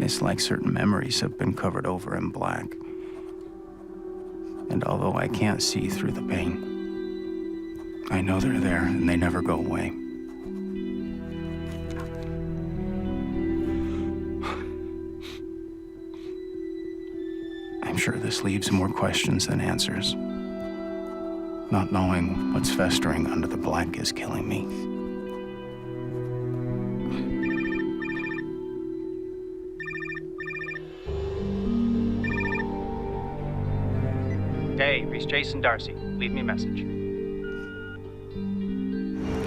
It's like certain memories have been covered over in black. And although I can't see through the pain, I know they're there and they never go away. I'm sure this leaves more questions than answers. Not knowing what's festering under the black is killing me. Hey, reach Jason Darcy. Leave me a message.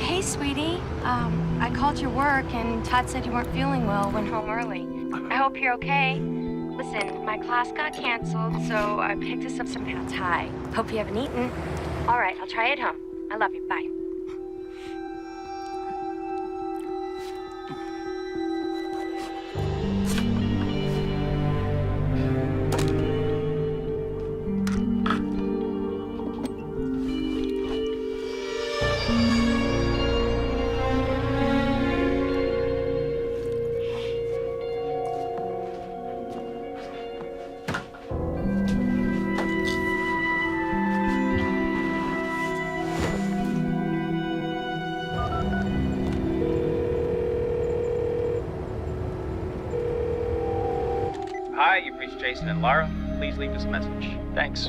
Hey, sweetie. I called your work and Todd said you weren't feeling well, went home early. I hope you're okay. Listen, my class got canceled, so I picked us up some pad thai. Hope you haven't eaten. All right, I'll try it home. I love you. Bye. Hi, you've reached Jason and Lara. Please leave us a message. Thanks.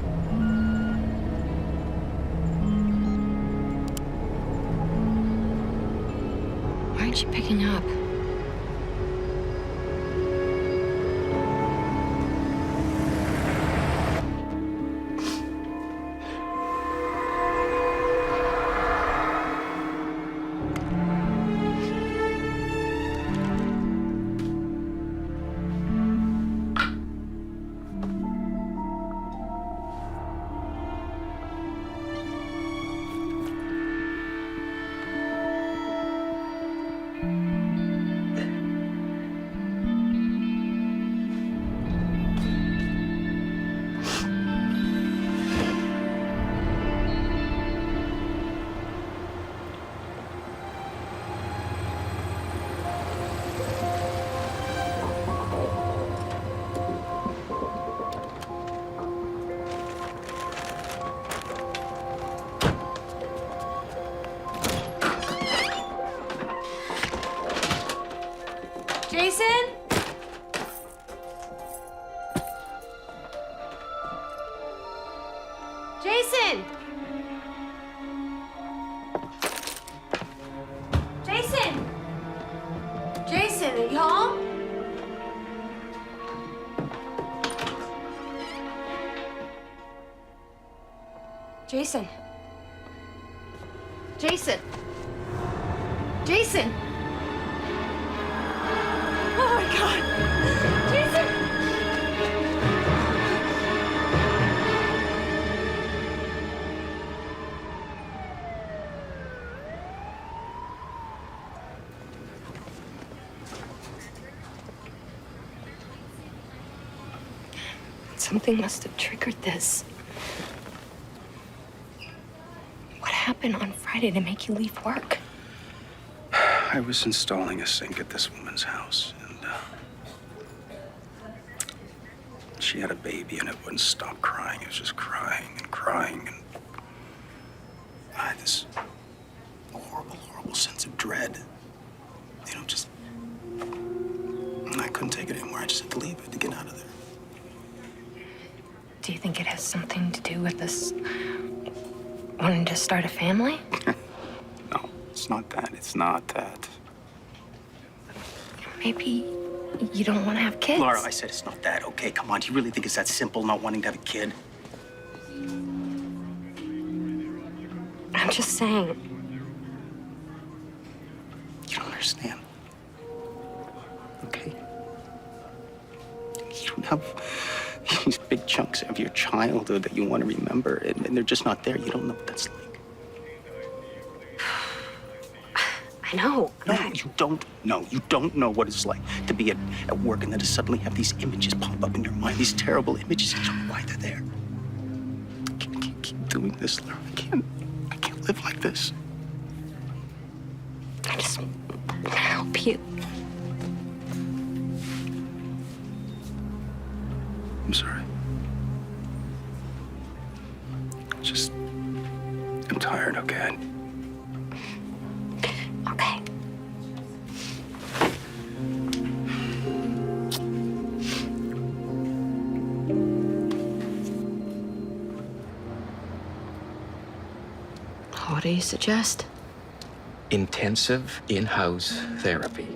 Why aren't you picking up? Jason? Jason! Jason! Jason, are you home? Jason. Jason. Jason! Oh my God! Jason! Something must have triggered this. What happened on Friday to make you leave work? I was installing a sink at this woman's house, and she had a baby, and it wouldn't stop crying. It was just crying and crying, and I had this horrible, horrible sense of dread. You know, just... I couldn't take it anymore. I just had to leave. I had to get out of there. Do you think it has something to do with this wanting to start a family? No, it's not that. It's not that. Maybe you don't want to have kids. Lara, I said it's not that, okay? Come on, do you really think it's that simple, not wanting to have a kid? I'm just saying. You don't understand. Okay? You don't have these big chunks of your childhood that you want to remember, and they're just not there. You don't know what that's like. I know. No, you don't know. You don't know what it's like to be at work and then to suddenly have these images pop up in your mind, these terrible images. You don't know why they're there. I can't keep doing this, Lara. I can't live like this. I just want to help you. I'm sorry. Just, I'm tired, okay? Okay. What do you suggest? Intensive in-house therapy.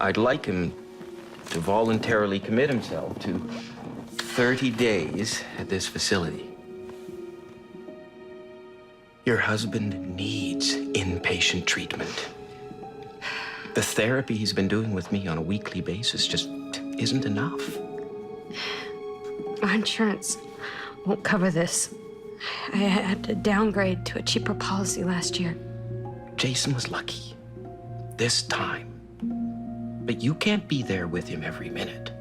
I'd like him to voluntarily commit himself to 30 days at this facility. Your husband needs inpatient treatment. The therapy he's been doing with me on a weekly basis just isn't enough. My insurance won't cover this. I had to downgrade to a cheaper policy last year. Jason was lucky. This time. But you can't be there with him every minute.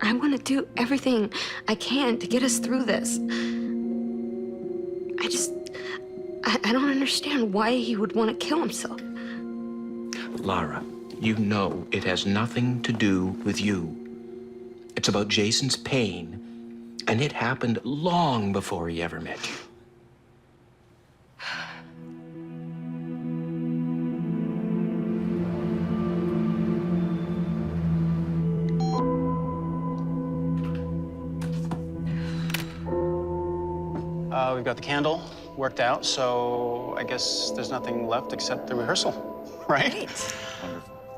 I want to do everything I can to get us through this. I don't understand why he would want to kill himself. Lara, you know it has nothing to do with you. It's about Jason's pain, and it happened long before he ever met you. We've got the candle worked out, so I guess there's nothing left except the rehearsal, right? Great.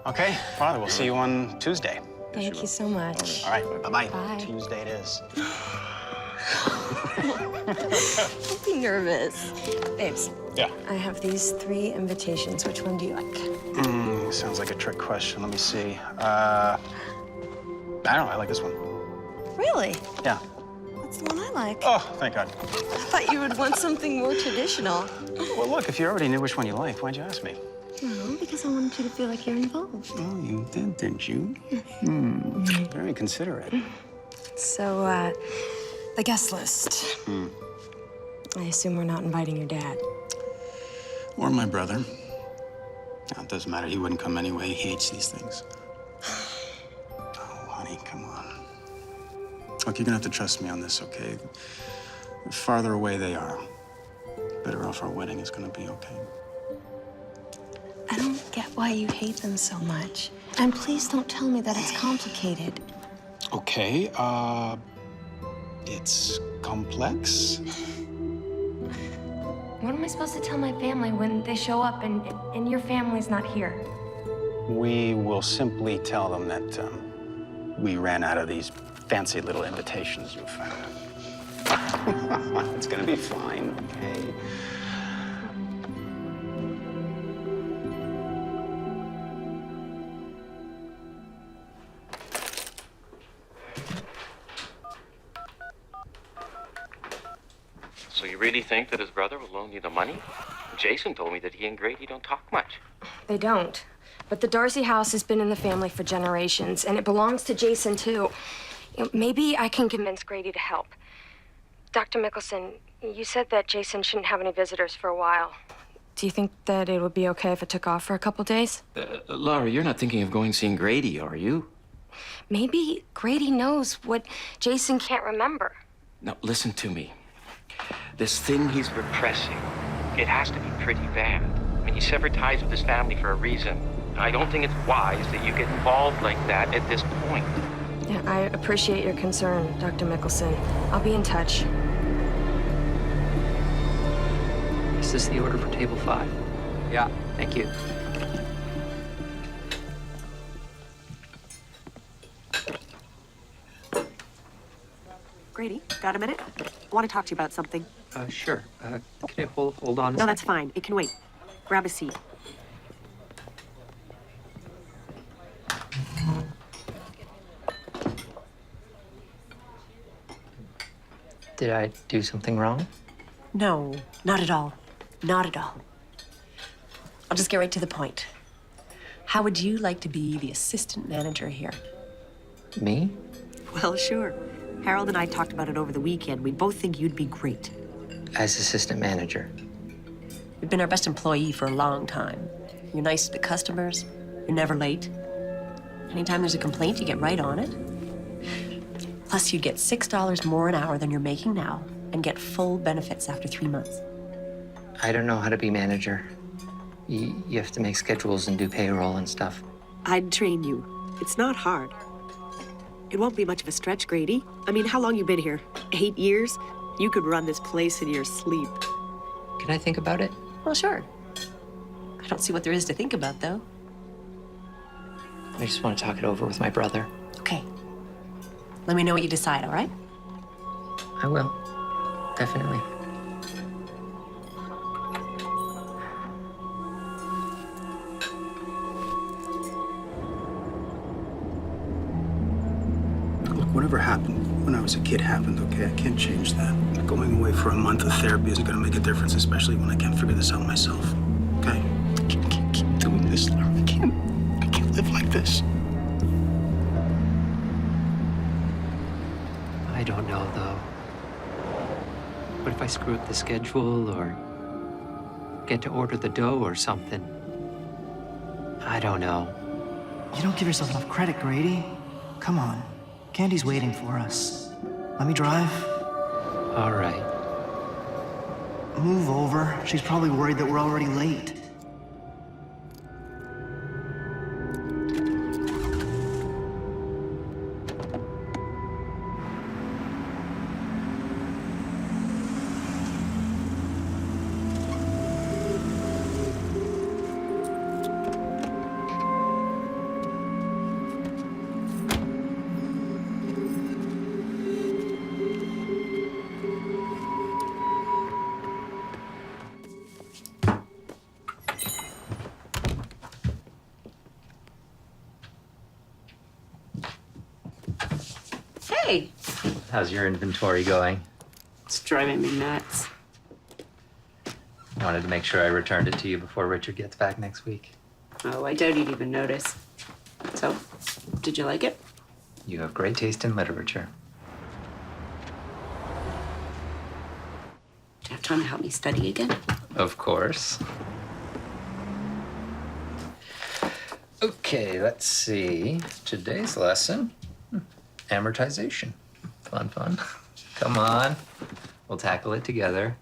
Okay, Father, we'll see you on Tuesday. Thank you so much. All right, bye-bye. Bye. Tuesday it is. Don't be nervous. Babes, Yeah. I have these 3 invitations. Which one do you like? Sounds like a trick question. Let me see. I don't know, I like this one. Really? Yeah. That's the one I like. Oh, thank God. I thought you would want something more traditional. Well, look, if you already knew which one you liked, why'd you ask me? No, because I wanted you to feel like you're involved. Oh, you did, didn't you? Very considerate. So, the guest list. I assume we're not inviting your dad. Or my brother. No, it doesn't matter. He wouldn't come anyway. He hates these things. Oh, honey, come on. Look, you're gonna have to trust me on this, okay? The farther away they are, better off our wedding is gonna be, okay? I don't get why you hate them so much. And please don't tell me that it's complicated. Okay, it's complex. What am I supposed to tell my family when they show up and your family's not here? We will simply tell them that we ran out of these fancy little invitations you found. It's gonna be fine, okay? So you really think that his brother will loan you the money? Jason told me that he and Grady don't talk much. They don't. But the Darcy house has been in the family for generations, and it belongs to Jason, too. You know, maybe I can convince Grady to help. Dr. Mickelson, you said that Jason shouldn't have any visitors for a while. Do you think that it would be okay if it took off for a couple days? Laura, you're not thinking of going seeing Grady, are you? Maybe Grady knows what Jason can't remember. Now, listen to me. This thing he's repressing, it has to be pretty bad. I mean, he severed ties with his family for a reason. I don't think it's wise that you get involved like that at this point. Yeah, I appreciate your concern, Dr. Mickelson. I'll be in touch. Is this the order for table 5? Yeah, thank you. Grady, got a minute? I want to talk to you about something. Sure. Can you hold on a No, second? that's fine. It can wait. Grab a seat. Did I do something wrong? No, not at all. Not at all. I'll just get right to the point. How would you like to be the assistant manager here? Me? Well, sure. Harold and I talked about it over the weekend. We both think you'd be great. As assistant manager. You've been our best employee for a long time. You're nice to the customers. You're never late. Anytime there's a complaint, you get right on it. Plus, you'd get $6 more an hour than you're making now and get full benefits after 3 months. I don't know how to be manager. You have to make schedules and do payroll and stuff. I'd train you. It's not hard. It won't be much of a stretch, Grady. I mean, how long you been here? 8 years? You could run this place in your sleep. Can I think about it? Well, sure. I don't see what there is to think about, though. I just want to talk it over with my brother. Okay. Let me know what you decide, all right? I will. Definitely. Look, whatever happened when I was a kid happened, okay? I can't change that. Going away for a month of therapy isn't gonna make a difference, especially when I can't figure this out myself, okay? I can't keep doing this, Laura. I can't live like this. I don't know, though. What if I screw up the schedule or get to order the dough or something? I don't know. You don't give yourself enough credit, Grady. Come on. Candy's waiting for us. Let me drive. All right. Move over. She's probably worried that we're already late. Hey! How's your inventory going? It's driving me nuts. Wanted to make sure I returned it to you before Richard gets back next week. Oh, I doubt you'd even notice. So, did you like it? You have great taste in literature. Do you have time to help me study again? Of course. Okay, let's see. Today's lesson, amortization. Fun, fun. Come on. We'll tackle it together.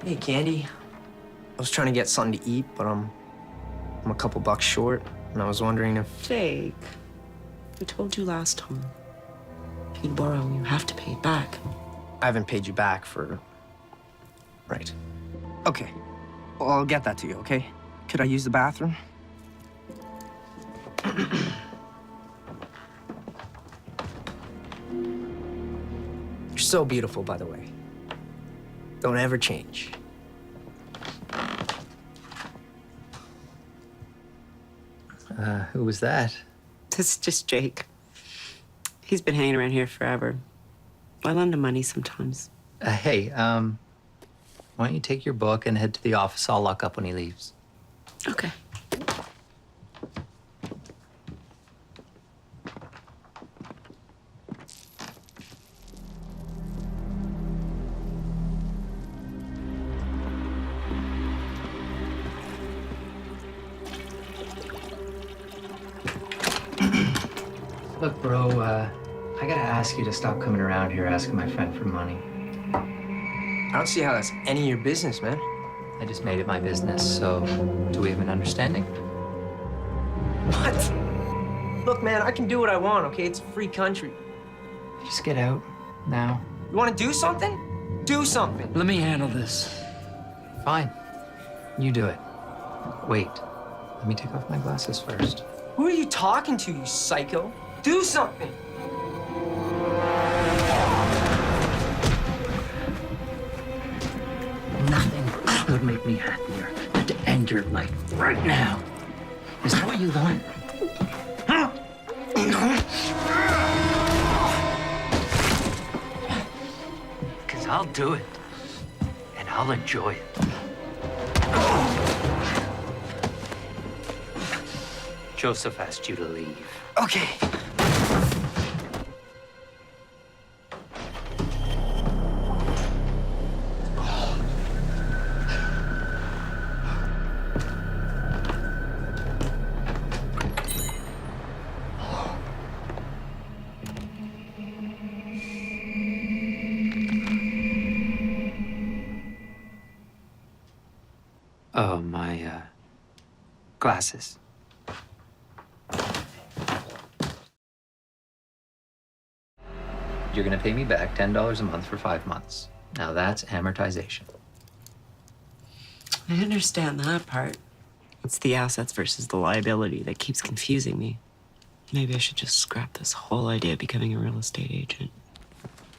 Hey, Candy. I was trying to get something to eat, but I'm a couple bucks short, and I was wondering if... Jake, I told you last time. If you borrow, you have to pay it back. I haven't paid you back for... Right. Okay. Well, I'll get that to you, okay? Could I use the bathroom? You're so beautiful, by the way. Don't ever change. Who was that? This is just Jake. He's been hanging around here forever. I lend him money sometimes. Hey, why don't you take your book and head to the office? I'll lock up when he leaves. Okay. Look, bro, I gotta ask you to stop coming around here asking my friend for money. I don't see how that's any of your business, man. I just made it my business, so do we have an understanding? What? Look, man, I can do what I want, okay? It's a free country. Just get out now. You want to do something? Do something. Let me handle this. Fine. You do it. Wait. Let me take off my glasses first. Who are you talking to, you psycho? Do something. Nothing would make me happier than to end your life right now. Is that what you want? Huh? Because I'll do it, and I'll enjoy it. Joseph asked you to leave. Okay. Oh, my, glasses. You're gonna pay me back $10 a month for 5 months. Now that's amortization. I understand that part. It's the assets versus the liability that keeps confusing me. Maybe I should just scrap this whole idea of becoming a real estate agent.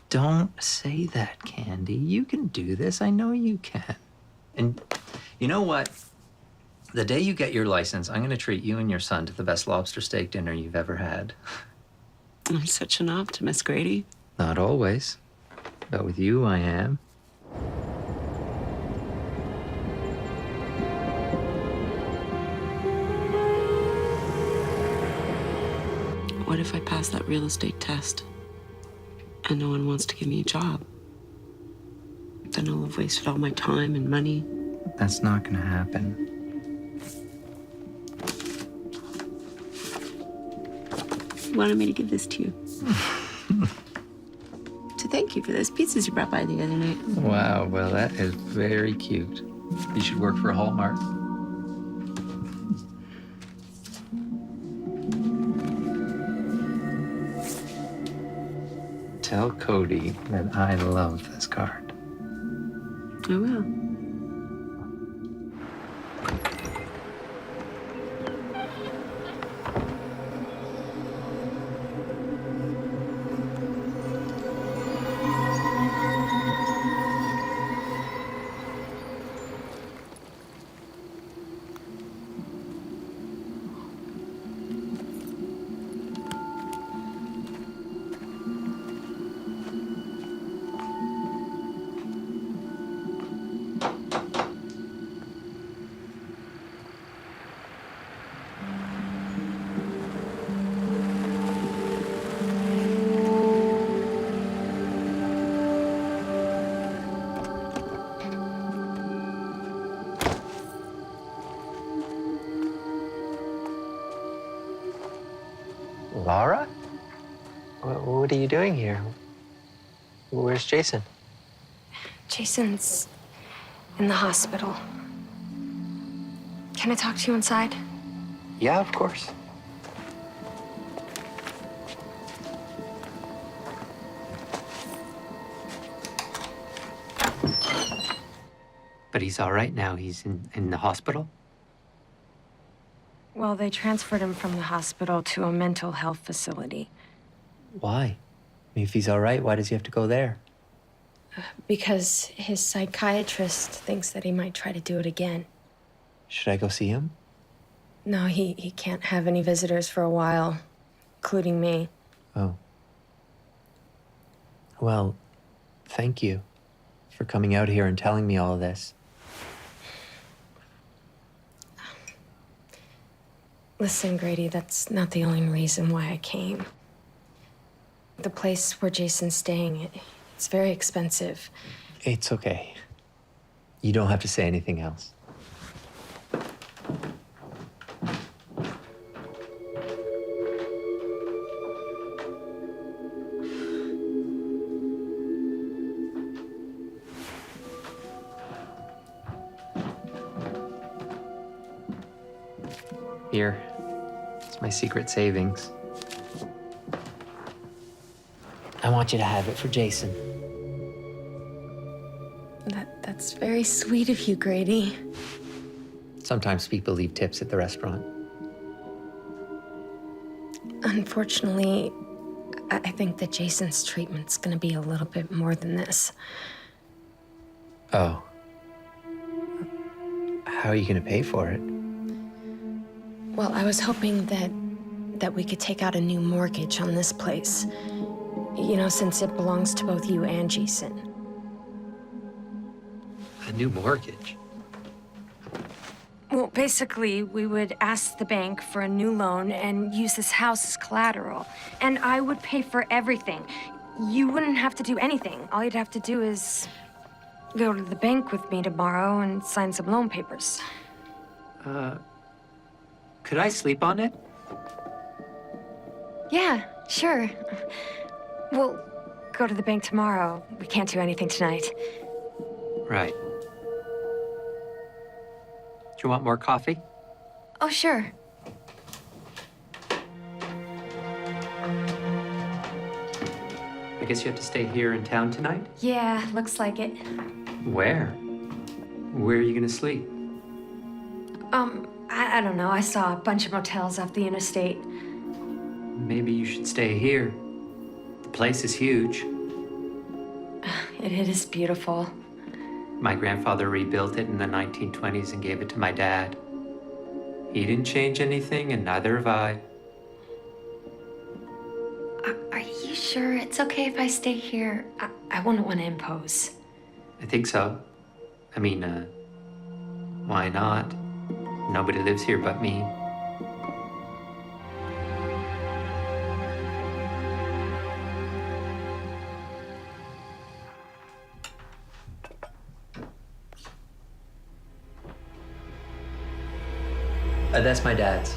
Don't say that, Candy. You can do this. I know you can. And you know what? The day you get your license, I'm gonna treat you and your son to the best lobster steak dinner you've ever had. I'm such an optimist, Grady. Not always, but with you, I am. What if I pass that real estate test and no one wants to give me a job? Then I'll have wasted all my time and money. That's not gonna happen. You wanted me to give this to you. To thank you for those pizzas you brought by the other night. Wow, well, that is very cute. You should work for Hallmark. Tell Cody that I love this card. I will. Laura? What are you doing here? Where's Jason? Jason's in the hospital. Can I talk to you inside? Yeah, of course. But he's all right now. He's in the hospital? Well, they transferred him from the hospital to a mental health facility. Why? I mean, if he's all right, why does he have to go there? Because his psychiatrist thinks that he might try to do it again. Should I go see him? No, he can't have any visitors for a while, including me. Oh. Well, thank you for coming out here and telling me all of this. Listen, Grady, that's not the only reason why I came. The place where Jason's staying, it's very expensive. It's okay. You don't have to say anything else. Here, it's my secret savings. I want you to have it for Jason. That's very sweet of you, Grady. Sometimes people leave tips at the restaurant. Unfortunately, I think that Jason's treatment's gonna be a little bit more than this. Oh. How are you gonna pay for it? Well, I was hoping that we could take out a new mortgage on this place. You know, since it belongs to both you and Jason. A new mortgage? Well, basically, we would ask the bank for a new loan and use this house as collateral. And I would pay for everything. You wouldn't have to do anything. All you'd have to do is go to the bank with me tomorrow and sign some loan papers. Could I sleep on it? Yeah, sure. We'll go to the bank tomorrow. We can't do anything tonight. Right. you want more coffee? Oh, sure. I guess you have to stay here in town tonight? Yeah, looks like it. Where? Where are you gonna sleep? I don't know. I saw a bunch of motels off the interstate. Maybe you should stay here. The place is huge. It is beautiful. My grandfather rebuilt it in the 1920s and gave it to my dad. He didn't change anything, and neither have I. Are you sure it's okay if I stay here? I wouldn't want to impose. I think so. I mean, why not? Nobody lives here but me. That's my dad's.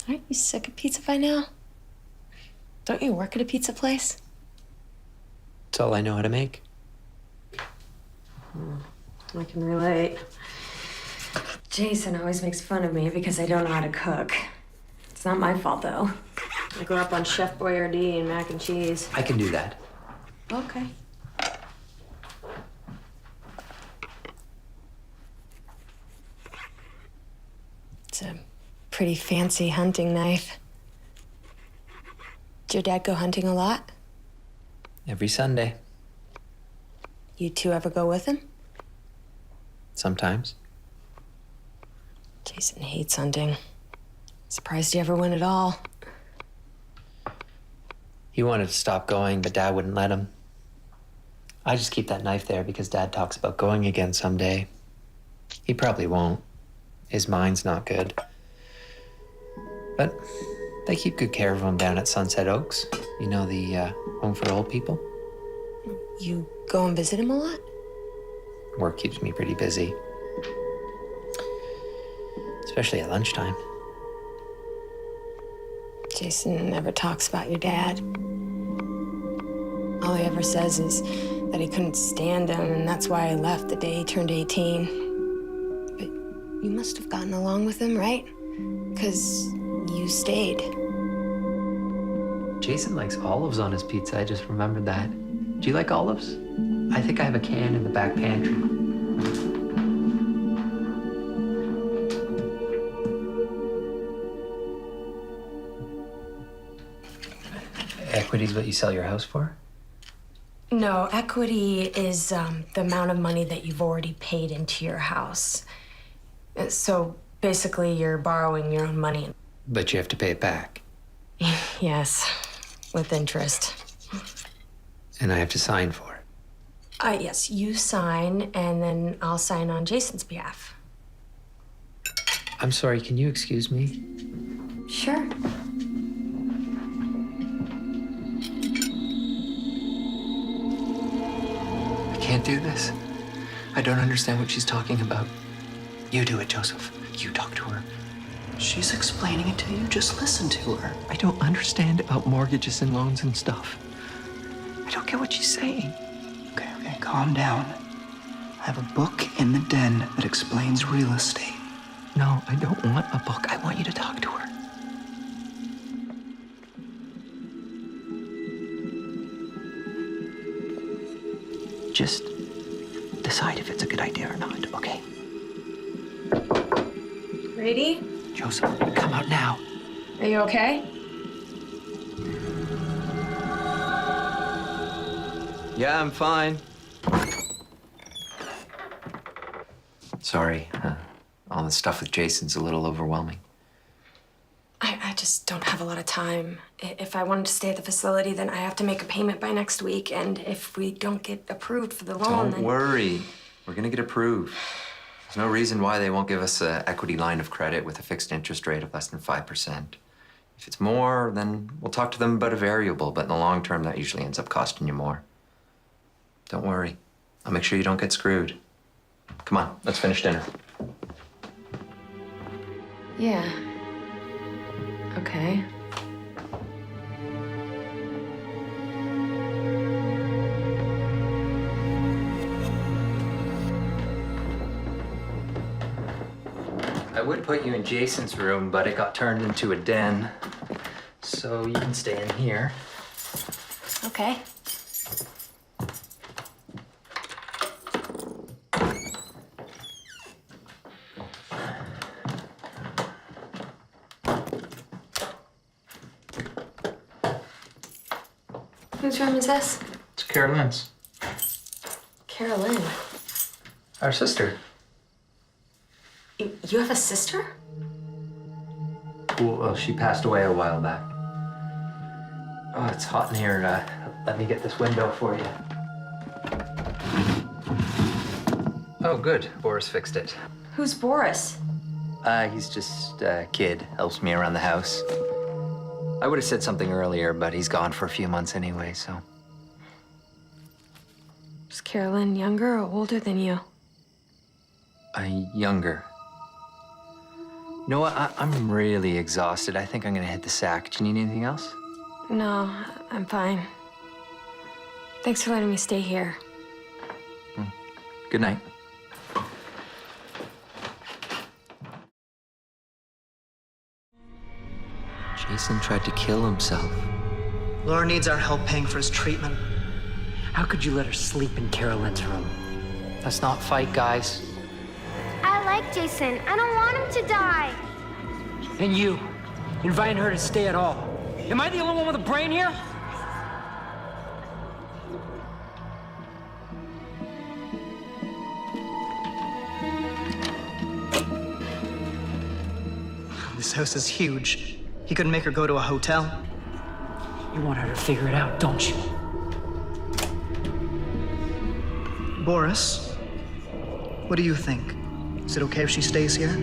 Aren't you sick of pizza by now? Don't you work at a pizza place? It's all I know how to make. I can relate. Jason always makes fun of me because I don't know how to cook. It's not my fault, though. I grew up on Chef Boyardee and mac and cheese. I can do that. Okay. It's a pretty fancy hunting knife. Did your dad go hunting a lot? Every Sunday. You two ever go with him? Sometimes. Jason hates hunting. Surprised he ever went at all. He wanted to stop going, but Dad wouldn't let him. I just keep that knife there because Dad talks about going again someday. He probably won't. His mind's not good. But they keep good care of him down at Sunset Oaks. You know, the home for old people? You go and visit him a lot? Work keeps me pretty busy. Especially at lunchtime. Jason never talks about your dad. All he ever says is that he couldn't stand him, and that's why he left the day he turned 18. But you must have gotten along with him, right? 'Cause you stayed. Jason likes olives on his pizza. I just remembered that. Do you like olives? I think I have a can in the back pantry. Equity's what you sell your house for? No, equity is the amount of money that you've already paid into your house. So basically, you're borrowing your own money. But you have to pay it back. Yes, with interest. And I have to sign for it. Yes, you sign, and then I'll sign on Jason's behalf. I'm sorry, can you excuse me? Sure. I can't do this. I don't understand what she's talking about. You do it, Joseph. You talk to her. She's explaining it to you. Just listen to her. I don't understand about mortgages and loans and stuff. I don't get what she's saying. Okay, calm down. I have a book in the den that explains real estate. No, I don't want a book. I want you to talk to her. Just decide if it's a good idea or not, okay? Grady? Joseph, come out now. Are you okay? Yeah, I'm fine. Sorry, all the stuff with Jason's a little overwhelming. I just don't have a lot of time. If I wanted to stay at the facility, then I have to make a payment by next week. And if we don't get approved for the loan, Don't worry. We're gonna get approved. There's no reason why they won't give us an equity line of credit with a fixed interest rate of less than 5%. If it's more, then we'll talk to them about a variable, but in the long term, that usually ends up costing you more. Don't worry. I'll make sure you don't get screwed. Come on, let's finish dinner. Yeah. Okay. would put you in Jason's room, but it got turned into a den. So you can stay in here. Okay. Whose room is this? It's Carolyn's. Carolyn. Our sister. You have a sister? Well, she passed away a while back. Oh, it's hot in here. Let me get this window for you. Oh, good. Boris fixed it. Who's Boris? He's just a kid. Helps me around the house. I would have said something earlier, but he's gone for a few months anyway, so. Is Carolyn younger or older than you? Younger. You know what? I'm really exhausted. I think I'm gonna hit the sack. Do you need anything else? No, I'm fine. Thanks for letting me stay here. Good night. Jason tried to kill himself. Laura needs our help paying for his treatment. How could you let her sleep in Carolyn's room? Let's not fight, guys. I like Jason. I don't want him to die. And you, inviting her to stay at all. Am I the only one with a brain here? This house is huge. He couldn't make her go to a hotel. You want her to figure it out, don't you? Boris, what do you think? Is it okay if she stays here?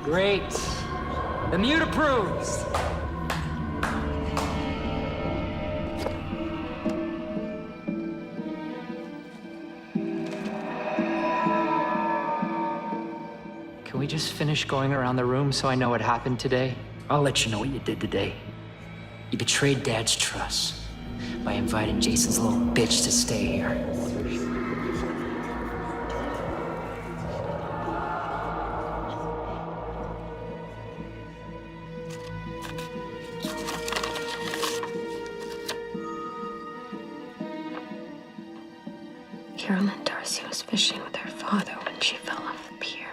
Great. The mute approves. Can we just finish going around the room so I know what happened today? I'll let you know what you did today. You betrayed Dad's trust by inviting Jason's little bitch to stay here. Carolyn Darcy was fishing with her father when she fell off the pier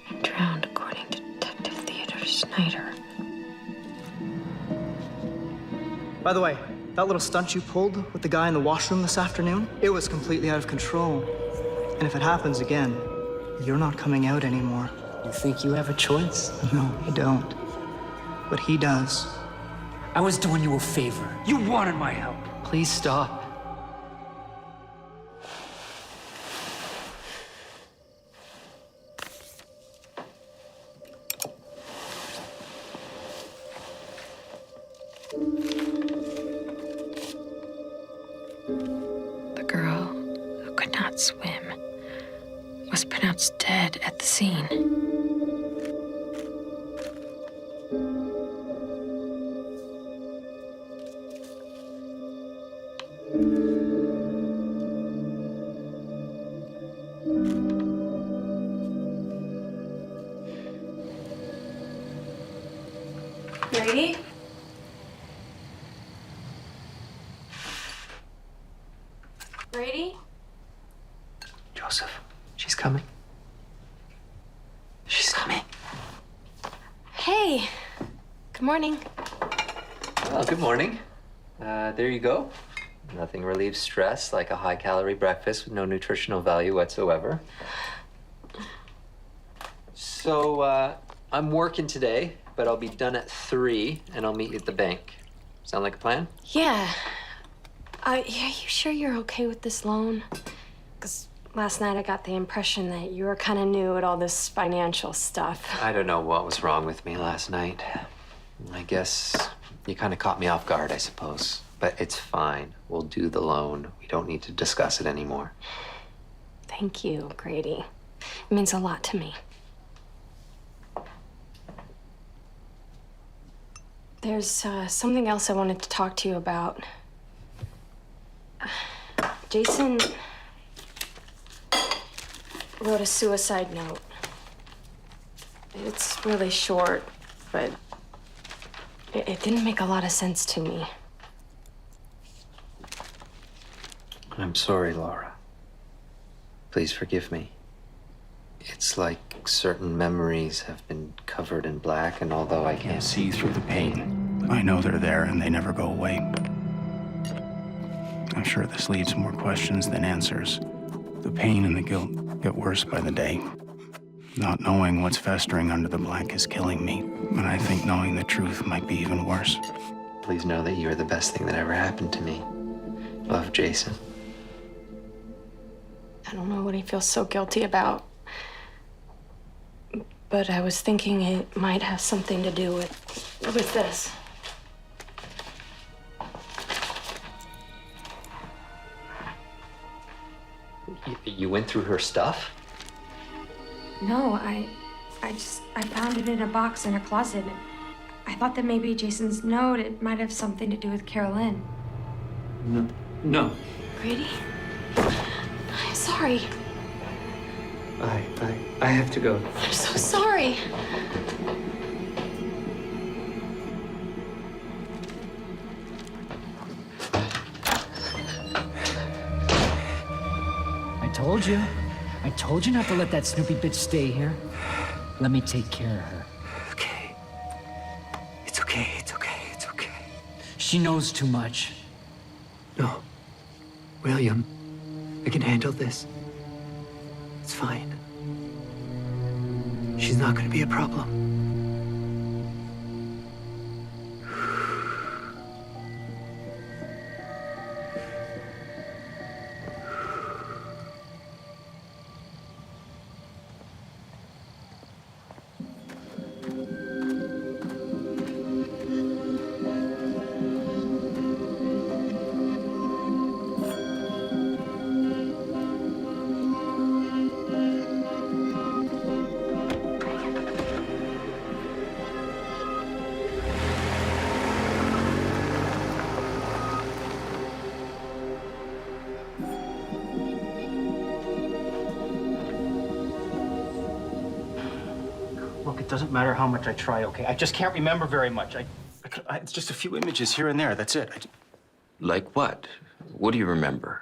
and drowned, according to Detective Theodore Snyder. By the way, that little stunt you pulled with the guy in the washroom this afternoon, it was completely out of control. And if it happens again, you're not coming out anymore. You think you have a choice? No, I don't. But he does. I was doing you a favor. You wanted my help. Please stop. The girl who could not swim was pronounced dead at the scene. Ready? Brady? Joseph, she's coming. She's coming. Hey. Good morning. Well, good morning. There you go. Nothing relieves stress like a high-calorie breakfast with no nutritional value whatsoever. So, I'm working today, but I'll be done at 3, and I'll meet you at the bank. Sound like a plan? Yeah. Yeah, you sure you're okay with this loan? Because last night I got the impression that you were kind of new at all this financial stuff. I don't know what was wrong with me last night. I guess you kind of caught me off guard, I suppose. But it's fine. We'll do the loan. We don't need to discuss it anymore. Thank you, Grady. It means a lot to me. There's something else I wanted to talk to you about. Jason wrote a suicide note. It's really short, but it didn't make a lot of sense to me. I'm sorry, Laura. Please forgive me. It's like certain memories have been covered in black, and although I can't See through the pain. I know they're there and they never go away. I'm sure this leaves more questions than answers. The pain and the guilt get worse by the day. Not knowing what's festering under the black is killing me, and I think knowing the truth might be even worse. Please know that you are the best thing that ever happened to me. Love, Jason. I don't know what he feels so guilty about. But I was thinking it might have something to do with this. You went through her stuff? No, I found it in a box in her closet. I thought that maybe Jason's note, it might have something to do with Carolyn. No. Grady? I'm sorry. I have to go. I'm so sorry. I told you not to let that Snoopy bitch stay here. Let me take care of her. Okay. It's okay, it's okay, it's okay. She knows too much. No. William, I can handle this. It's fine. She's not gonna be a problem. Look, it doesn't matter how much I try, okay? I just can't remember very much. It's just a few images here and there. That's it. Like what? What do you remember?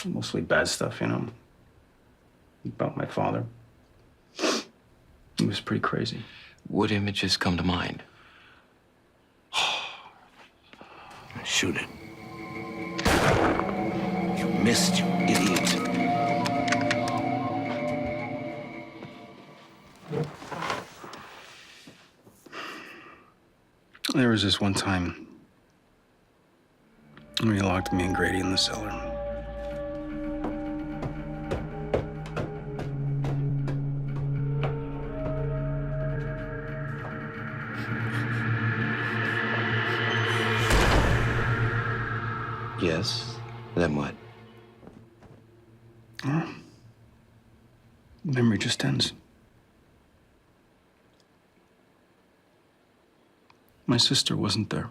Mostly bad stuff, you know. About my father. He was pretty crazy. What images come to mind? Shoot it. You missed, you idiot. There was this one time when he locked me and Grady in the cellar. Yes. Then what? Memory just ends. My sister wasn't there.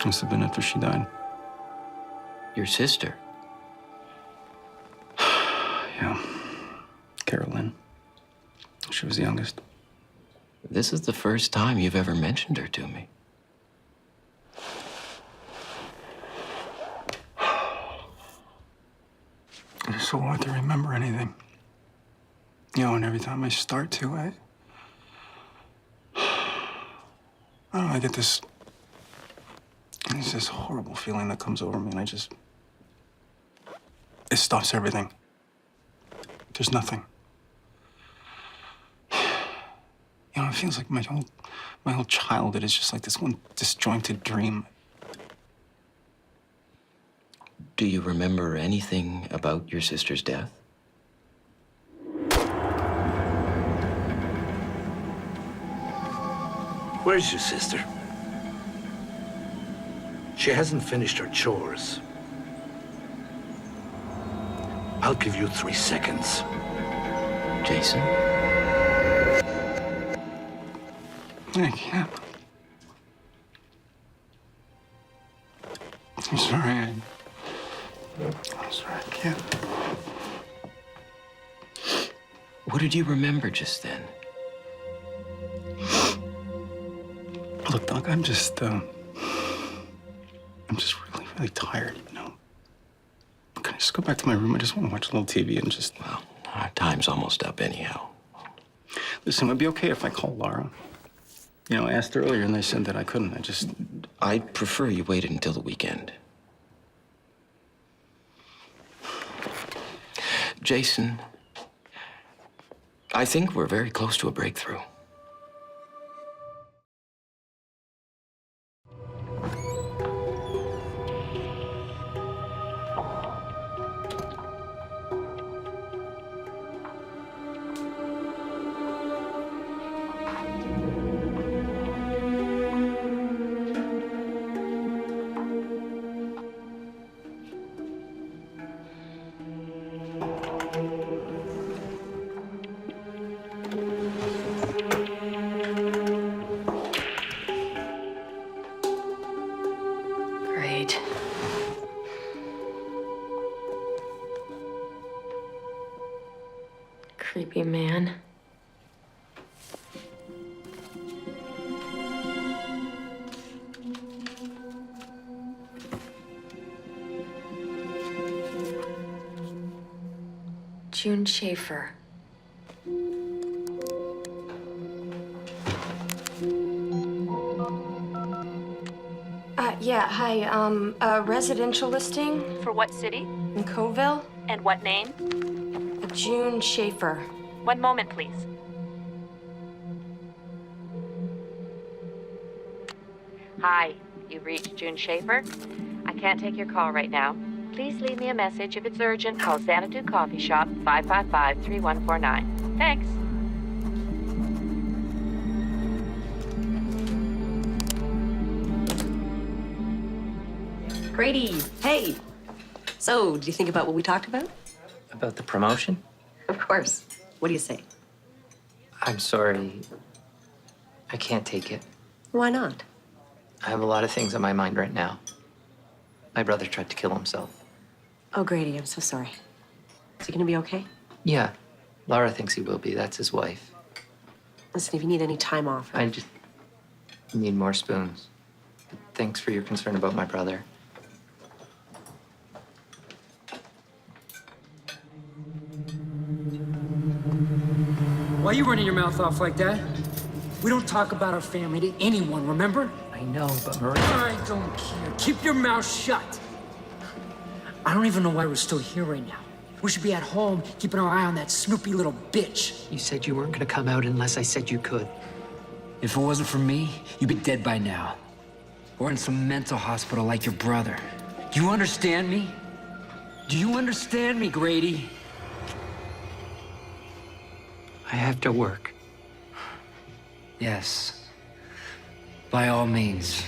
Must have been after she died. Your sister? Yeah. Carolyn. She was the youngest. This is the first time you've ever mentioned her to me. It's so hard to remember anything. You know, and every time I start to, I don't know, I get this horrible feeling that comes over me, and it stops everything. There's nothing. You know, it feels like my whole childhood is just like this one disjointed dream. Do you remember anything about your sister's death? Where's your sister? She hasn't finished her chores. I'll give you 3 seconds. Jason? I can't. I'm sorry. I'm sorry, I can't. What did you remember just then? Look, Doc, I'm just really, really tired, you know? Can I just go back to my room? I just want to watch a little TV and just... Well, our time's almost up anyhow. Listen, would it be okay if I call Lara? You know, I asked earlier and they said that I couldn't. I'd prefer you waited until the weekend. Jason, I think we're very close to a breakthrough. Great. Creepy man. June Schaefer. Yeah, hi, a residential listing For what city? in Coville. And what name? June Schaefer. One moment, please. Hi, you've reached June Schaefer. I can't take your call right now. Please leave me a message. If it's urgent, call Xanadu Coffee Shop, 555-3149. Thanks. Grady, hey. So, did you think about what we talked about? About the promotion? Of course. What do you say? I'm sorry. I can't take it. Why not? I have a lot of things on my mind right now. My brother tried to kill himself. Oh, Grady, I'm so sorry. Is he gonna be okay? Yeah, Lara thinks he will be. That's his wife. Listen, if you need any time off. I just need more spoons. But thanks for your concern about my brother. Why are you running your mouth off like that? We don't talk about our family to anyone, remember? I know, but Maria... I don't care. Keep your mouth shut. I don't even know why we're still here right now. We should be at home, keeping our eye on that snoopy little bitch. You said you weren't gonna come out unless I said you could. If it wasn't for me, you'd be dead by now. Or in some mental hospital like your brother. Do you understand me? Do you understand me, Grady? I have to work. Yes. By all means.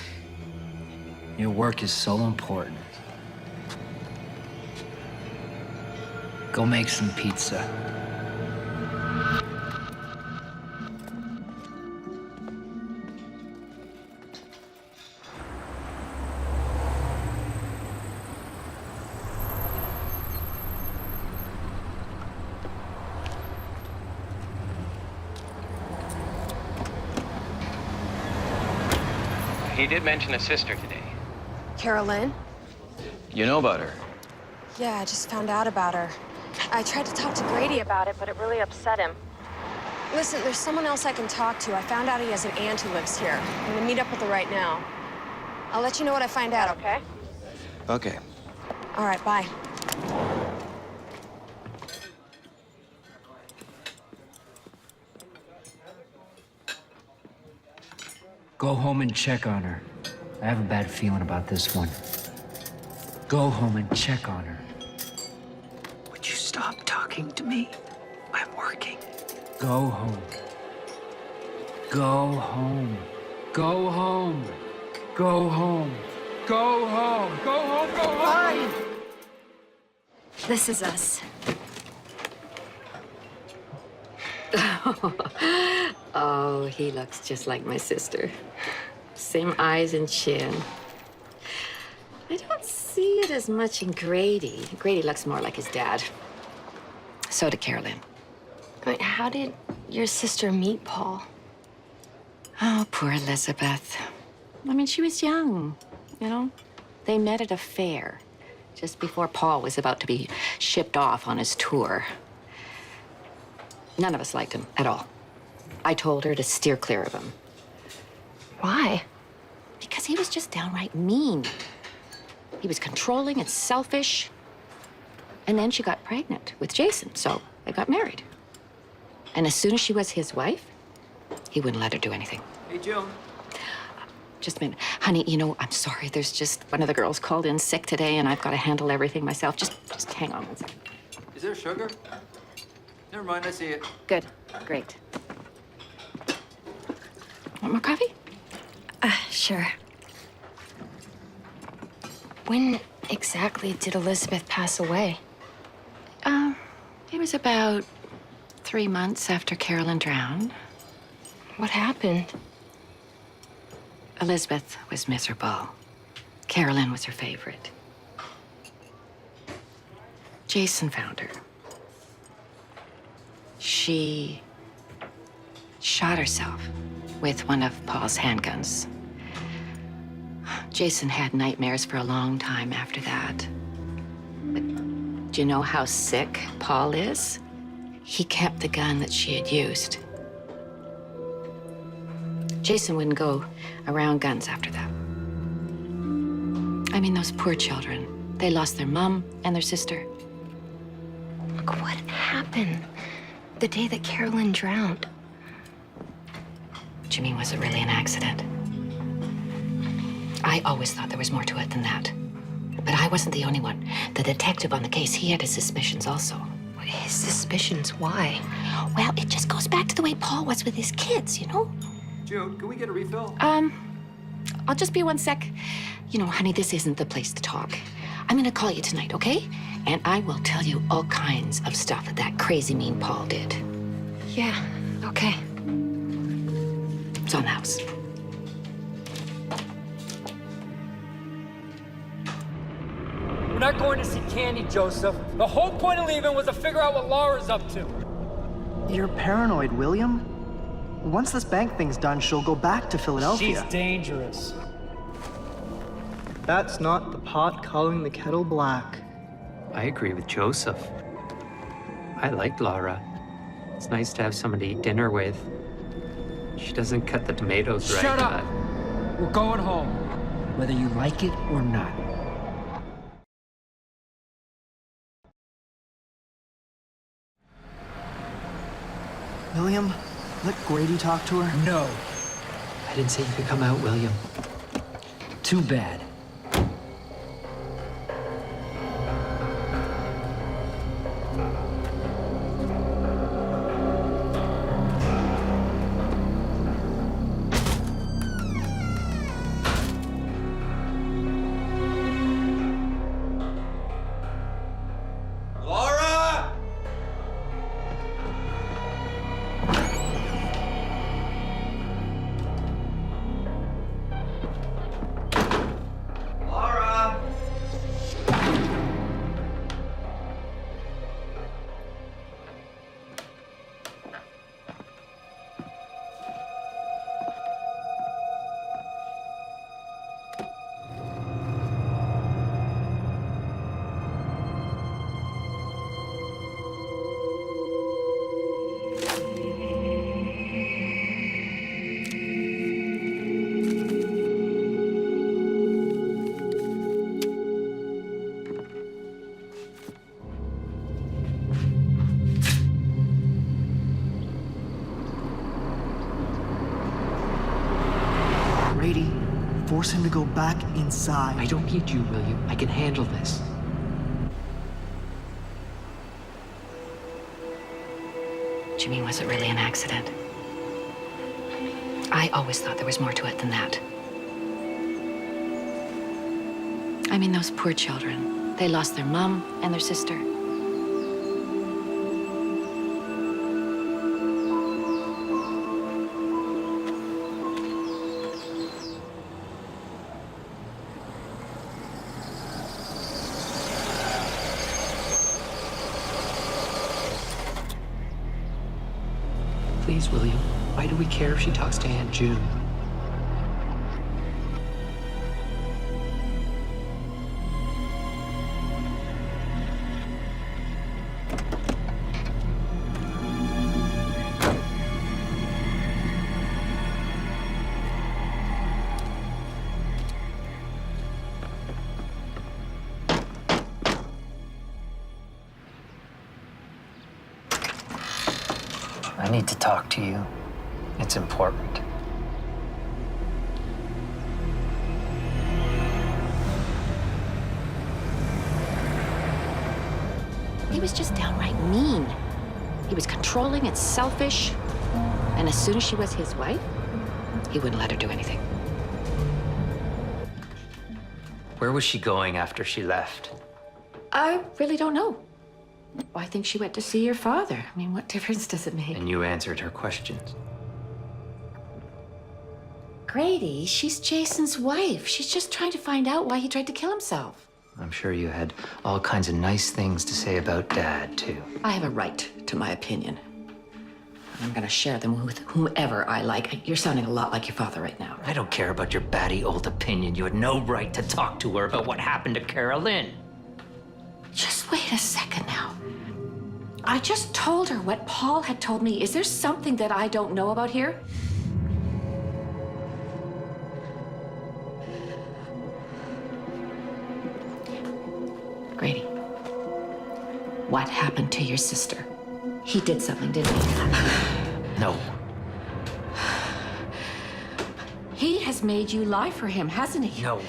Your work is so important. Go make some pizza. He did mention a sister today. Carolyn? You know about her? Yeah, I just found out about her. I tried to talk to Grady about it, but it really upset him. Listen, there's someone else I can talk to. I found out he has an aunt who lives here. I'm gonna meet up with her right now. I'll let you know what I find out, okay? Okay. All right, bye. Go home and check on her. I have a bad feeling about this one. Go home and check on her. Would you stop talking to me? I'm working. Go home. Go home. Go home. Go home. Go home. Go home. Go home. This is us. Oh, he looks just like my sister. Same eyes and chin. I don't see it as much in Grady. Grady looks more like his dad. So did Carolyn. But how did your sister meet Paul? Oh, poor Elizabeth. I mean, she was young, you know? They met at a fair, just before Paul was about to be shipped off on his tour. None of us liked him at all. I told her to steer clear of him. Why? Because he was just downright mean. He was controlling and selfish. And then she got pregnant with Jason, so they got married. And as soon as she was his wife, he wouldn't let her do anything. Hey, Joan. Just a minute. Honey, you know, I'm sorry. There's just one of the girls called in sick today, and I've got to handle everything myself. Just hang on one second. Is there sugar? Never mind, I see it. Good. Great. Want more coffee? Sure. When exactly did Elizabeth pass away? It was about 3 months after Carolyn drowned. What happened? Elizabeth was miserable. Carolyn was her favorite. Jason found her. She shot herself with one of Paul's handguns. Jason had nightmares for a long time after that. But do you know how sick Paul is? He kept the gun that she had used. Jason wouldn't go around guns after that. I mean, those poor children. They lost their mom and their sister. Look, what happened the day that Carolyn drowned? Do you mean, was it really an accident? I always thought there was more to it than that. But I wasn't the only one. The detective on the case, he had his suspicions also. His suspicions? Why? Well, it just goes back to the way Paul was with his kids, you know? June, can we get a refill? I'll just be 1 sec. You know, honey, this isn't the place to talk. I'm gonna call you tonight, okay? And I will tell you all kinds of stuff that crazy mean Paul did. Yeah, okay. It's on the house. We're not going to see Candy, Joseph. The whole point of leaving was to figure out what Laura's up to. You're paranoid, William. Once this bank thing's done, she'll go back to Philadelphia. She's dangerous. That's not the pot calling the kettle black. I agree with Joseph. I like Laura. It's nice to have somebody to eat dinner with. She doesn't cut the tomatoes right. Shut up! We're going home, whether you like it or not. William, let Grady talk to her. No. I didn't say you could come out, William. Too bad. Grady, force him to go back inside. I don't need you, William. I can handle this. Do you mean, was it really an accident? I always thought there was more to it than that. I mean, those poor children. They lost their mom and their sister. Please, William. Why do we care if she talks to Aunt June? I need to talk to you. It's important. He was just downright mean. He was controlling and selfish. And as soon as she was his wife, he wouldn't let her do anything. Where was she going after she left? I really don't know. I think she went to see your father. I mean, what difference does it make? And you answered her questions. Grady, she's Jason's wife. She's just trying to find out why he tried to kill himself. I'm sure you had all kinds of nice things to say about Dad, too. I have a right to my opinion. I'm gonna share them with whomever I like. You're sounding a lot like your father right now. I don't care about your batty old opinion. You had no right to talk to her about what happened to Carolyn. Just wait a second now. I just told her what Paul had told me. Is there something that I don't know about here? Grady, what happened to your sister? He did something, didn't he? No. He has made you lie for him, hasn't he? No.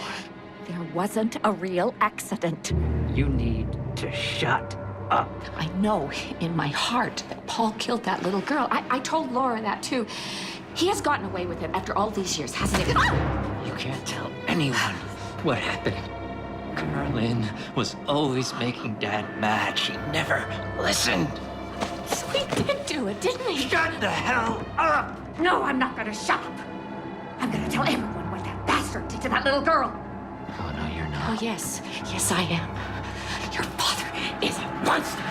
There wasn't a real accident. You need to shut up. I know in my heart that Paul killed that little girl. I told Laura that too. He has gotten away with it after all these years, hasn't he? You can't tell anyone what happened. Carolyn was always making Dad mad. She never listened. So he did do it, didn't he? Shut the hell up! No, I'm not gonna shut up. I'm gonna tell everyone what that bastard did to that little girl. Oh, no, you're not. Oh, yes. Yes, I am. Your father is a monster.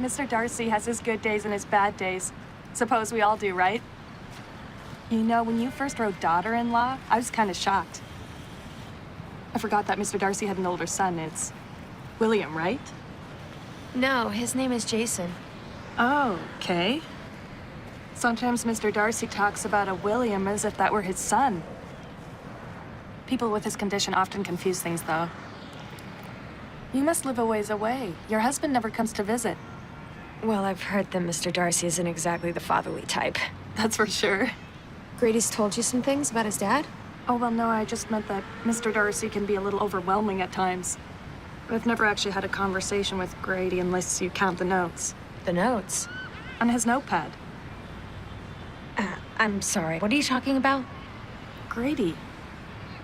Mr. Darcy has his good days and his bad days. Suppose we all do, right? You know, when you first wrote daughter-in-law, I was kind of shocked. I forgot that Mr. Darcy had an older son. It's William, right? No, his name is Jason. Oh, okay. Sometimes Mr. Darcy talks about a William as if that were his son. People with his condition often confuse things, though. You must live a ways away. Your husband never comes to visit. Well, I've heard that Mr. Darcy isn't exactly the fatherly type. That's for sure. Grady's told you some things about his dad? Oh, well, no, I just meant that Mr. Darcy can be a little overwhelming at times. But I've never actually had a conversation with Grady unless you count the notes. The notes? On his notepad. I'm sorry, what are you talking about? Grady.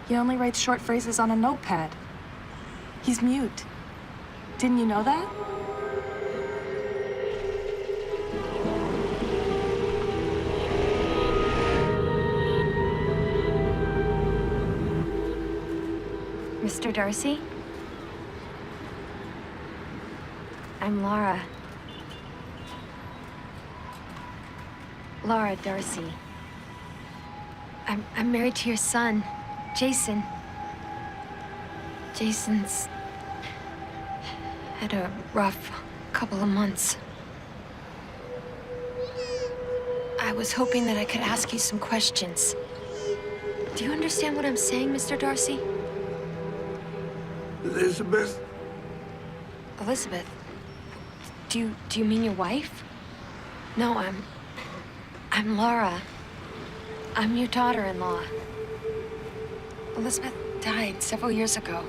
He only writes short phrases on a notepad. He's mute. Didn't you know that? Mr. Darcy? I'm Laura. Laura Darcy. I'm married to your son, Jason. Jason's had a rough couple of months. I was hoping that I could ask you some questions. Do you understand what I'm saying, Mr. Darcy? Elizabeth? Elizabeth? Do you mean your wife? No, I'm Laura. I'm your daughter-in-law. Elizabeth died several years ago.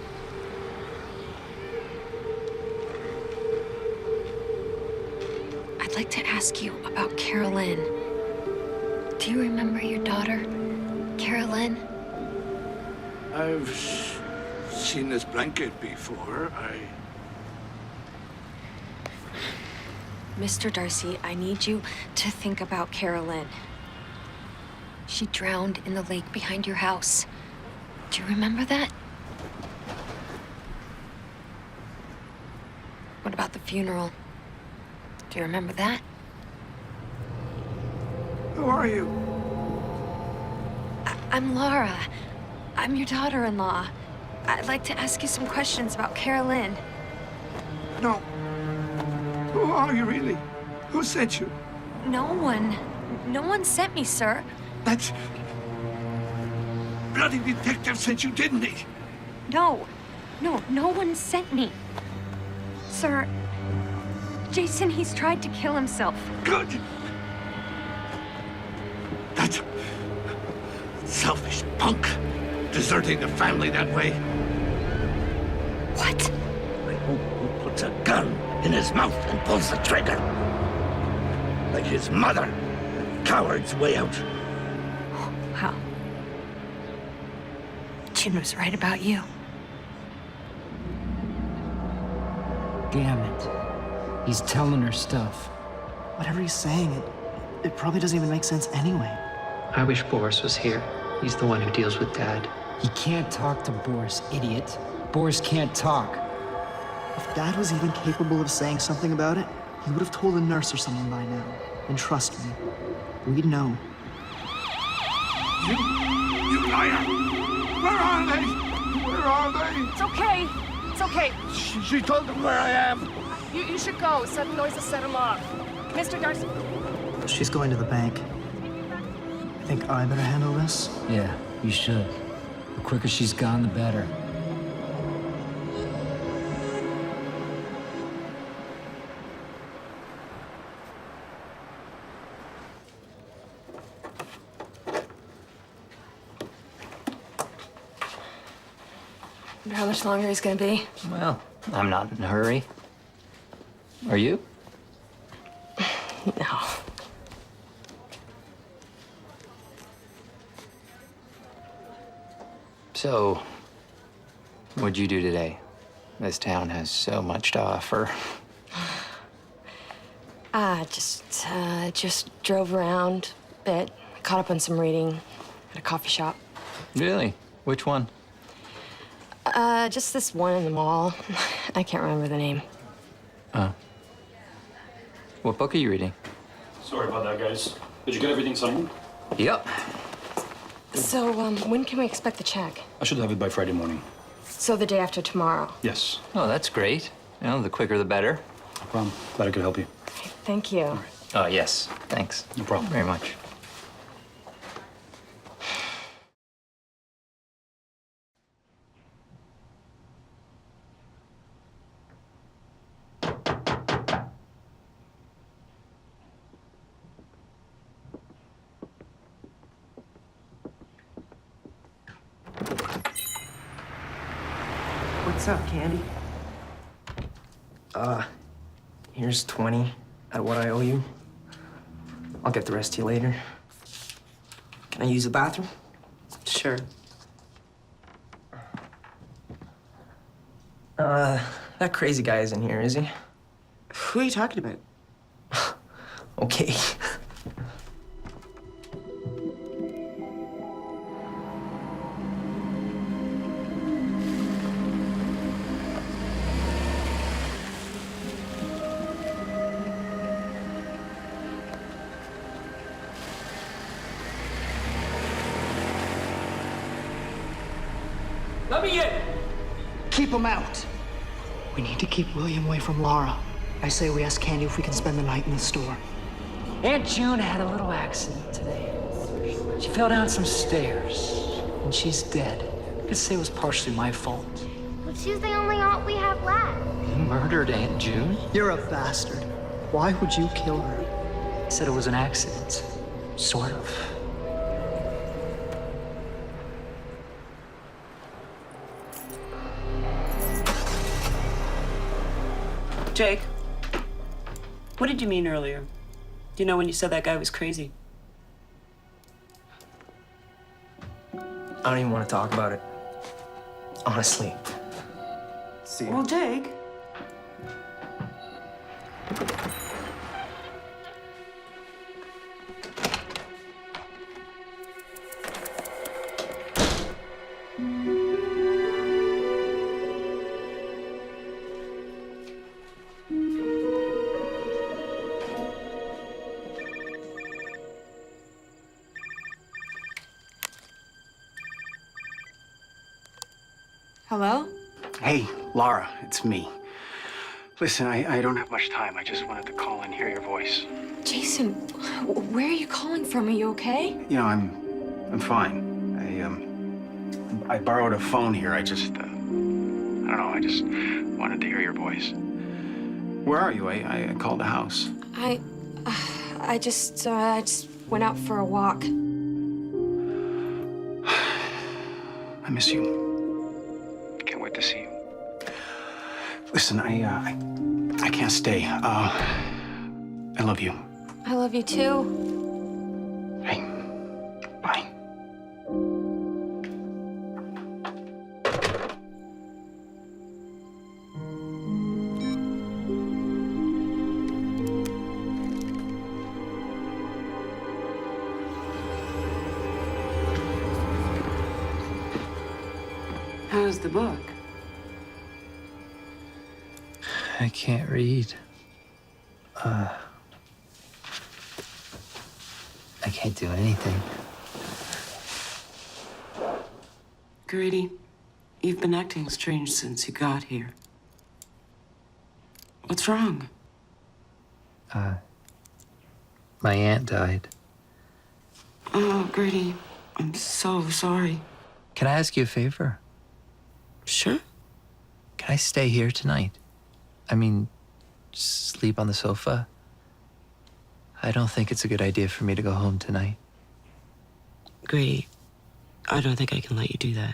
I'd like to ask you about Carolyn. Do you remember your daughter, Carolyn? I've seen this blanket before. Mr. Darcy, I need you to think about Carolyn. She drowned in the lake behind your house. Do you remember that? What about the funeral? Do you remember that? Who are you? I'm Laura. I'm your daughter-in-law. I'd like to ask you some questions about Carolyn. No. Who are you really? Who sent you? No one. No one sent me, sir. That bloody detective sent you, didn't he? No. No one sent me. Sir, Jason, he's tried to kill himself. Good. That selfish punk deserting the family that way. What? I hope he puts a gun in his mouth and pulls the trigger. Like his mother. Coward's way out. Wow. June was right about you. Damn it. He's telling her stuff. Whatever he's saying, it probably doesn't even make sense anyway. I wish Boris was here. He's the one who deals with Dad. He can't talk to Boris, idiot. Boris can't talk. If Dad was even capable of saying something about it, he would have told a nurse or someone by now. And trust me, we'd know. You liar! Where are they? Where are they? It's okay. It's okay. She told them where I am. You should go. Sudden noises set him off. Mr. Darcy. She's going to the bank. I think I better handle this. Yeah, you should. The quicker she's gone, the better. Wonder how much longer he's gonna be. Well, I'm not in a hurry. Are you? No. So, what'd you do today? This town has so much to offer. Just drove around a bit. Caught up on some reading at a coffee shop. Really? Which one? Just this one in the mall. I can't remember the name. Oh. What book are you reading? Sorry about that, guys. Did you get everything signed? Yep. So, when can we expect the check? I should have it by Friday morning. So the day after tomorrow. Yes. Oh, that's great. You know, the quicker the better. No problem. Glad I could help you. Thank you. Oh, yes. Thanks. No problem. Very much. What's up, Candy? Here's 20 at what I owe you. I'll get the rest to you later. Can I use the bathroom? Sure. That crazy guy isn't here, is he? Who are you talking about? Okay. Let me in! Keep him out. We need to keep William away from Laura. I say we ask Candy if we can spend the night in the store. Aunt June had a little accident today. She fell down some stairs, and she's dead. You could say it was partially my fault. But she's the only aunt we have left. You murdered Aunt June? You're a bastard. Why would you kill her? I said it was an accident. Sort of. Jake, what did you mean earlier? Do you know when you said that guy was crazy? I don't even want to talk about it. honestly. See ya. Well, Jake. Hello? Hey, Laura, it's me. Listen, I don't have much time. I just wanted to call and hear your voice. Jason, where are you calling from? Are you okay? You know, I'm fine. I borrowed a phone here. I don't know. I just wanted to hear your voice. Where are you? I called the house. I just went out for a walk. I miss you. Can't wait to see you. Listen, I can't stay. I love you. I love you too. Hey, bye. How's the book? I can't read. I can't do anything. Grady, you've been acting strange since you got here. What's wrong? My aunt died. Oh, Grady, I'm so sorry. Can I ask you a favor? Sure. Can I stay here tonight? I mean, just sleep on the sofa? I don't think it's a good idea for me to go home tonight. Grady, I don't think I can let you do that.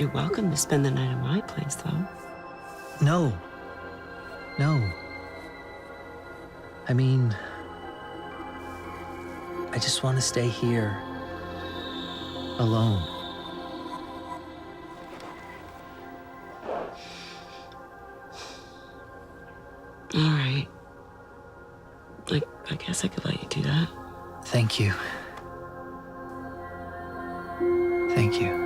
You're welcome to spend the night at my place, though. No. No. I mean, I just want to stay here. Alone. All right. I guess I could let you do that. Thank you. Thank you.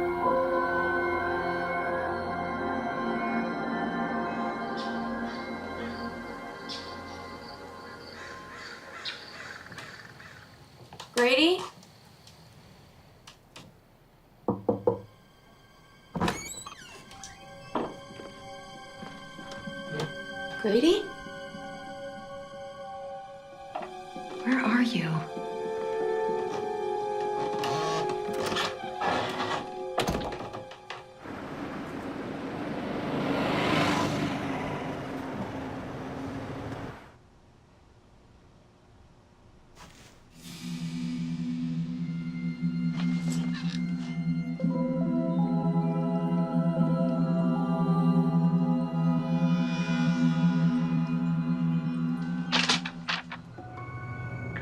Grady? Grady? Where are you?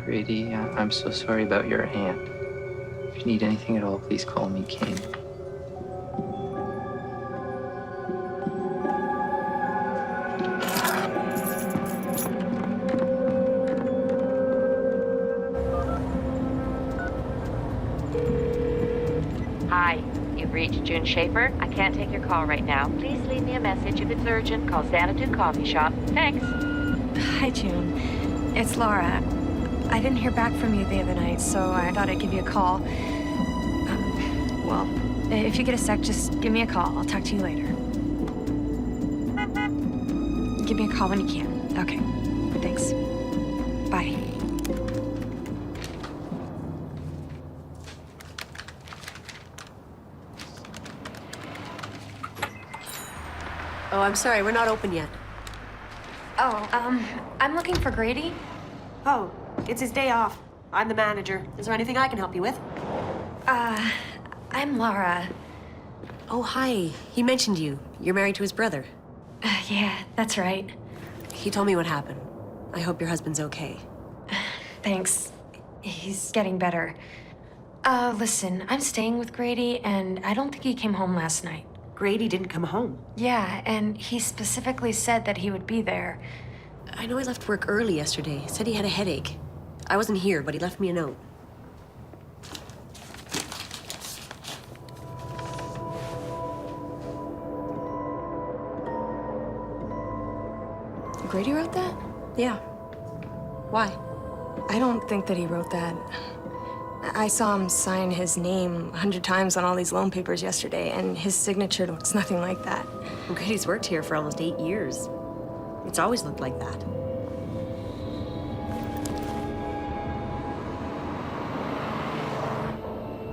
Grady, I'm so sorry about your aunt. If you need anything at all, please call me King. Hi, you've reached June Schaefer. I can't take your call right now. Please leave me a message. If it's urgent, call Xanadu Coffee Shop. Thanks. Hi, June. It's Laura. I didn't hear back from you the other night, so I thought I'd give you a call. Well, if you get a sec, just give me a call. I'll talk to you later. Give me a call when you can. Okay. Thanks. Bye. Oh, I'm sorry, we're not open yet. Oh, I'm looking for Grady. Oh, it's his day off. I'm the manager. Is there anything I can help you with? I'm Laura. Oh, hi. He mentioned you. You're married to his brother. Yeah, that's right. He told me what happened. I hope your husband's okay. Thanks. He's getting better. Listen, I'm staying with Grady, and I don't think he came home last night. Grady didn't come home. Yeah, and he specifically said that he would be there. I know he left work early yesterday. Said he had a headache. I wasn't here, but he left me a note. Grady wrote that? Yeah. Why? I don't think that he wrote that. I saw him sign his name 100 times on all these loan papers yesterday, and his signature looks nothing like that. Grady's worked here for almost 8 years. It's always looked like that.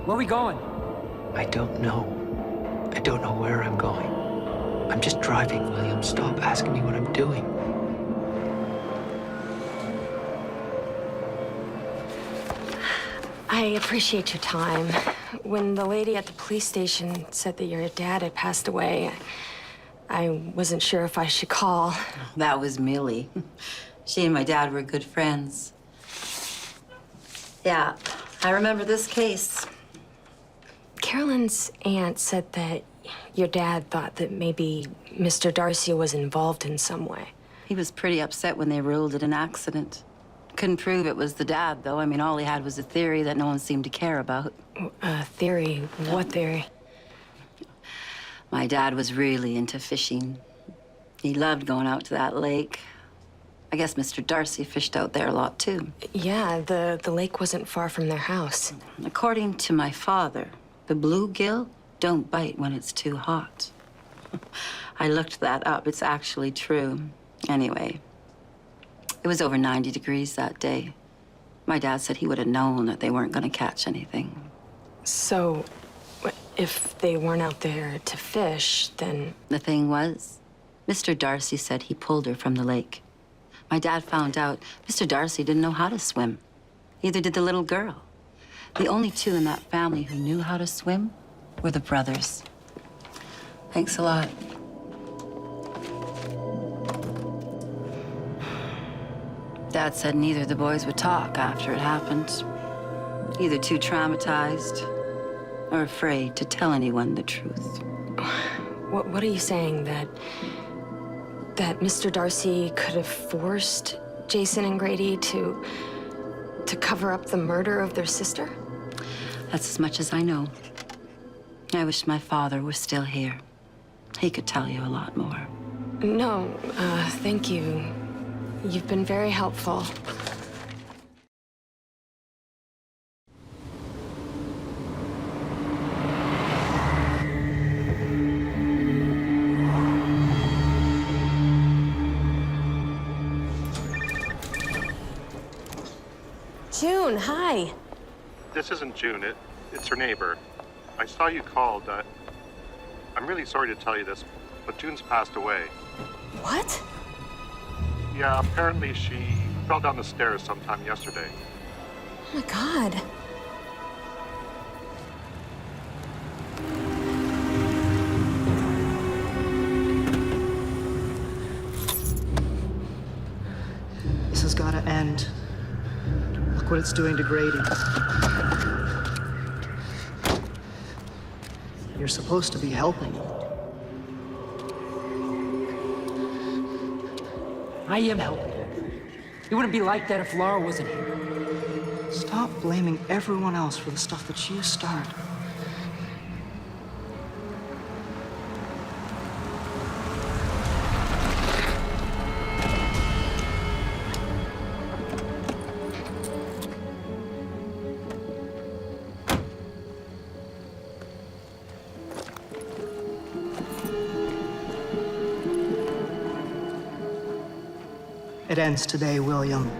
Where are we going? I don't know. I don't know where I'm going. I'm just driving, William. Stop asking me what I'm doing. I appreciate your time. When the lady at the police station said that your dad had passed away, I wasn't sure if I should call. That was Millie. She and my dad were good friends. Yeah, I remember this case. Carolyn's aunt said that your dad thought that maybe Mr. Darcy was involved in some way. He was pretty upset when they ruled it an accident. Couldn't prove it was the dad, though. I mean, all he had was a theory that no one seemed to care about. Theory? What theory? My dad was really into fishing. He loved going out to that lake. I guess Mr. Darcy fished out there a lot, too. Yeah, the lake wasn't far from their house. According to my father, the bluegill don't bite when it's too hot. I looked that up. It's actually true. Anyway, it was over 90 degrees that day. My dad said he would have known that they weren't going to catch anything. So, if they weren't out there to fish, then... The thing was, Mr. Darcy said he pulled her from the lake. My dad found out Mr. Darcy didn't know how to swim. Neither did the little girl. The only two in that family who knew how to swim were the brothers. Thanks a lot. Dad said neither of the boys would talk after it happened. Either too traumatized or afraid to tell anyone the truth. What are you saying? That Mr. Darcy could have forced Jason and Grady to cover up the murder of their sister? That's as much as I know. I wish my father was still here. He could tell you a lot more. No, thank you. You've been very helpful. June, hi. This isn't June. It's her neighbor. I saw you called. I'm really sorry to tell you this, but June's passed away. What? Yeah, apparently she fell down the stairs sometime yesterday. Oh my God. This has got to end. Look what it's doing to Grady. You're supposed to be helping him. I am helping. It wouldn't be like that if Laura wasn't here. Stop blaming everyone else for the stuff that you start. It ends today, William.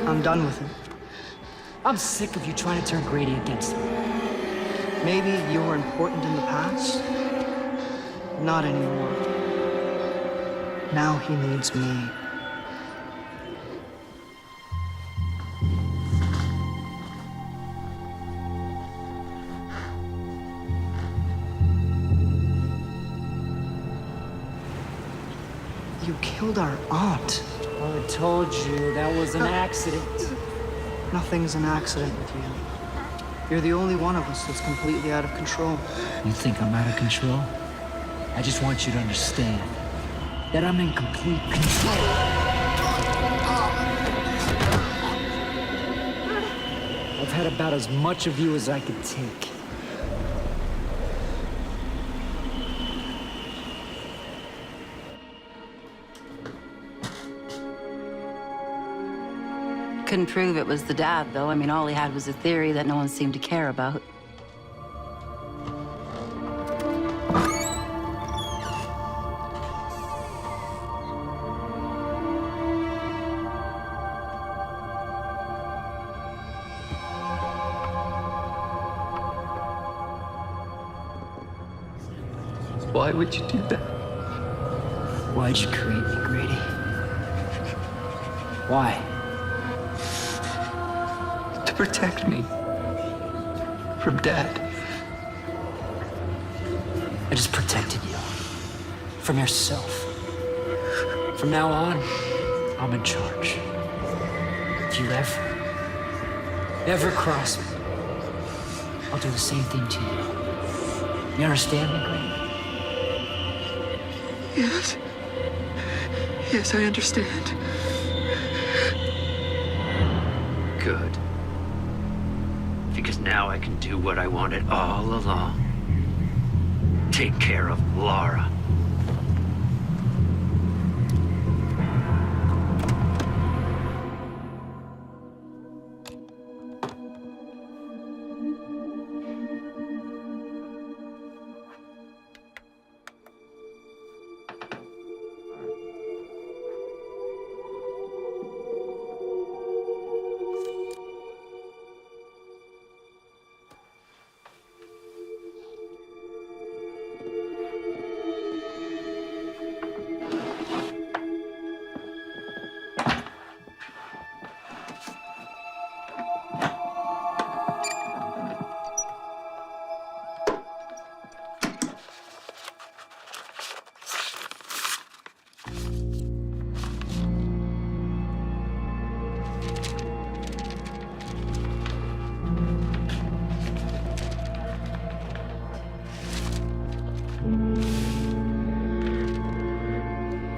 I'm done with it. I'm sick of you trying to turn Grady against me. Maybe you were important in the past. Not anymore. Now he needs me. You killed our aunt. I told you that was an accident. Nothing's an accident with you. You're the only one of us that's completely out of control. You think I'm out of control? I just want you to understand that I'm in complete control. I've had about as much of you as I could take. Couldn't prove it was the dad, though. I mean, all he had was a theory that no one seemed to care about. Why would you do that? Why'd you create me, Grady? Why? To protect me from Dad. I just protected you from yourself. From now on, I'm in charge. If you ever cross me, I'll do the same thing to you. You understand me, Grady? Yes. Yes, I understand. Good. Because now I can do what I wanted all along. Take care of Laura.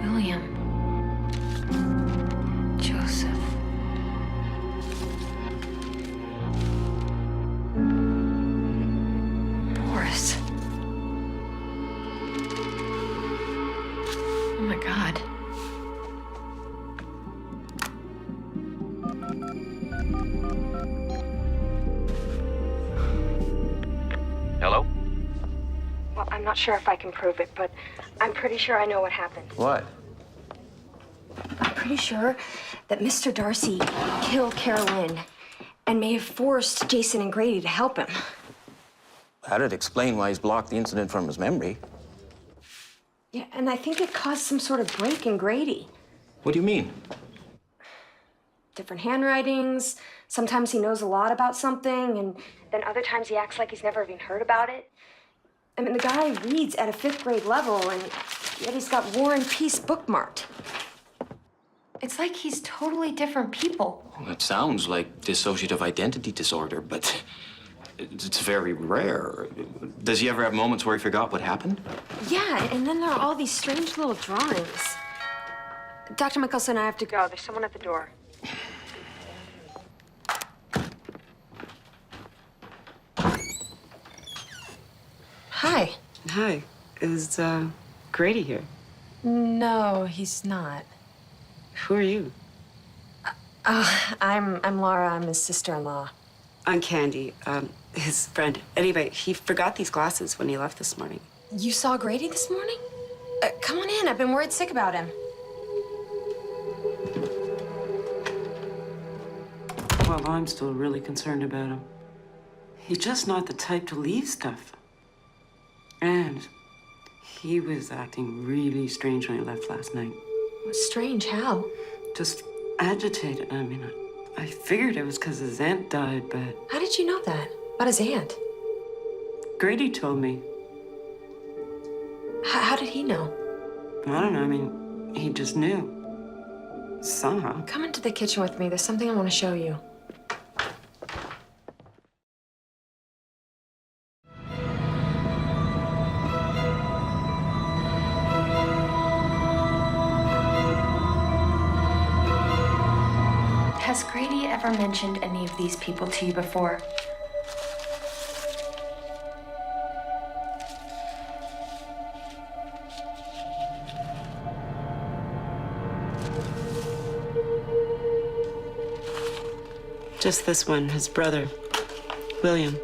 William. Joseph. Boris. Oh my God. Hello? Well, I'm not sure if I can prove it, but I'm pretty sure I know what happened. What? I'm pretty sure that Mr. Darcy killed Carolyn and may have forced Jason and Grady to help him. That'd explain why he's blocked the incident from his memory. Yeah, and I think it caused some sort of break in Grady. What do you mean? Different handwritings. Sometimes he knows a lot about something, and then other times he acts like he's never even heard about it. I mean, the guy reads at a 5th grade level, and yet he's got War and Peace bookmarked. It's like he's totally different people. Well, that sounds like dissociative identity disorder, but it's very rare. Does he ever have moments where he forgot what happened? Yeah, and then there are all these strange little drawings. Dr. Mickelson, I have to go. There's someone at the door. Hi. Hi. Is Grady here? No, he's not. Who are you? I'm Laura. I'm his sister-in-law. I'm Candy, his friend. Anyway, he forgot these glasses when he left this morning. You saw Grady this morning? Come on in. I've been worried sick about him. Well, I'm still really concerned about him. He's just not the type to leave stuff. And he was acting really strange when he left last night. Strange? How? Just agitated. I mean, I figured it was because his aunt died, but... How did you know that? About his aunt? Grady told me. How did he know? I don't know. I mean, he just knew. Somehow. Come into the kitchen with me. There's something I want to show you. ever mentioned any of these people to you before? Just this one, his brother, William.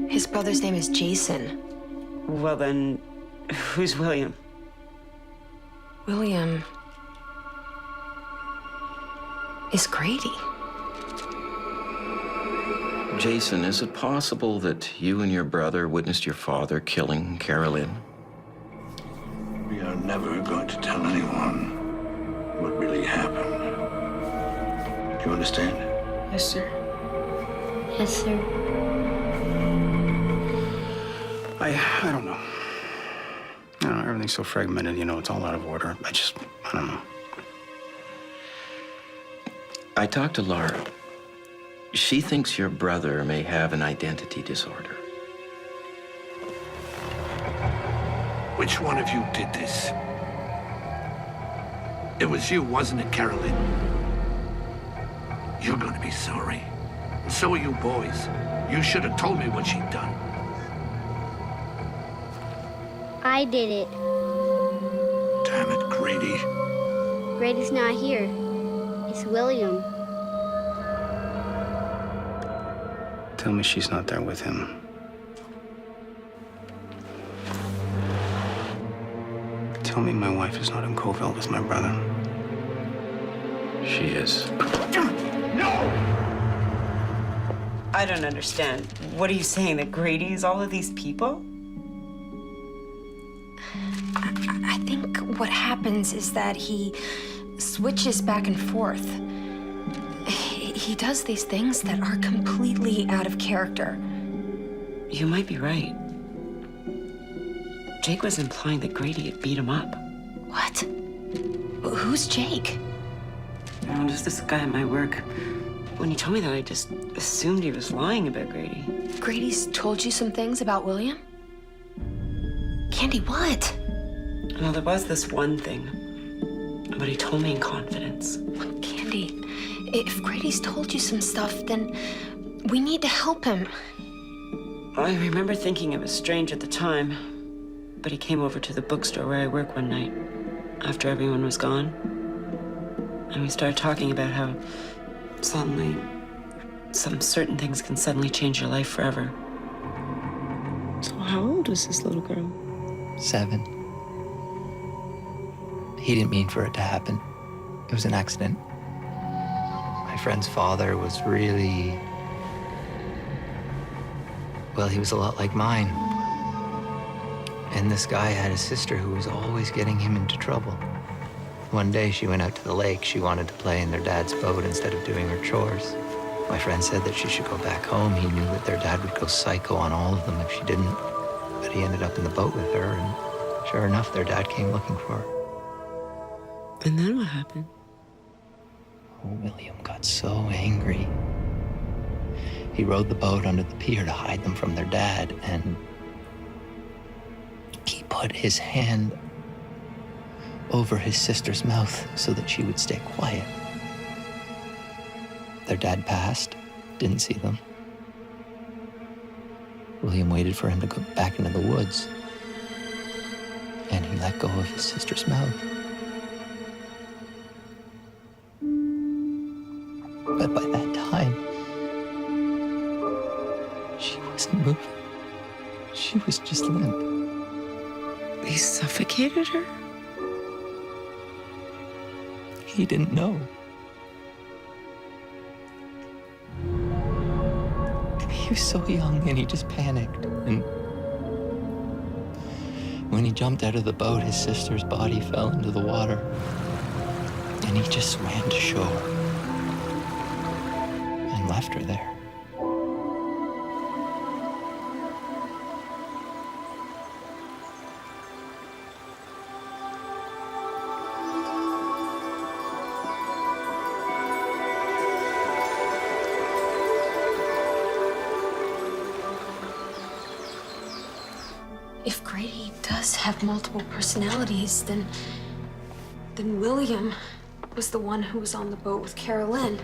His brother's name is Jason. Well then, who's William? William is Grady. Jason, is it possible that you and your brother witnessed your father killing Carolyn? We are never going to tell anyone what really happened. Do you understand? Yes, sir. Yes, sir. I don't know. You know, everything's so fragmented, you know, it's all out of order. I don't know. I talked to Laura. She thinks your brother may have an identity disorder. Which one of you did this? It was you, wasn't it, Carolyn? You're gonna be sorry. And so are you boys. You should have told me what she'd done. I did it. Damn it, Grady. Grady's not here. It's William. Tell me she's not there with him. Tell me my wife is not in Coville with my brother. She is. I don't understand. What are you saying, that Grady's all of these people? I think what happens is that he switches back and forth. He does these things that are completely out of character. You might be right. Jake was implying that Grady had beat him up. What? Who's Jake? Oh, just this guy at my work. When he told me that, I just assumed he was lying about Grady. Grady's told you some things about William? Candy, what? Well, there was this one thing, but he told me in confidence. Candy, if Grady's told you some stuff, then we need to help him. I remember thinking it was strange at the time, but he came over to the bookstore where I work one night, after everyone was gone. And we started talking about how suddenly some certain things can suddenly change your life forever. So how old was this little girl? 7. He didn't mean for it to happen. It was an accident. My friend's father was really... well, he was a lot like mine. And this guy had a sister who was always getting him into trouble. One day she went out to the lake. She wanted to play in their dad's boat instead of doing her chores. My friend said that she should go back home. He knew that their dad would go psycho on all of them if she didn't. But he ended up in the boat with her, and sure enough, their dad came looking for her. And then what happened? Oh, William got so angry. He rowed the boat under the pier to hide them from their dad, and he put his hand over his sister's mouth so that she would stay quiet. Their dad passed, didn't see them. William waited for him to go back into the woods, and he let go of his sister's mouth. But by that time, she wasn't moving. She was just limp. He suffocated her? He didn't know. He was so young and he just panicked. And when he jumped out of the boat, his sister's body fell into the water. And he just swam to shore and left her there. If Grady does have multiple personalities, then William was the one who was on the boat with Carolyn.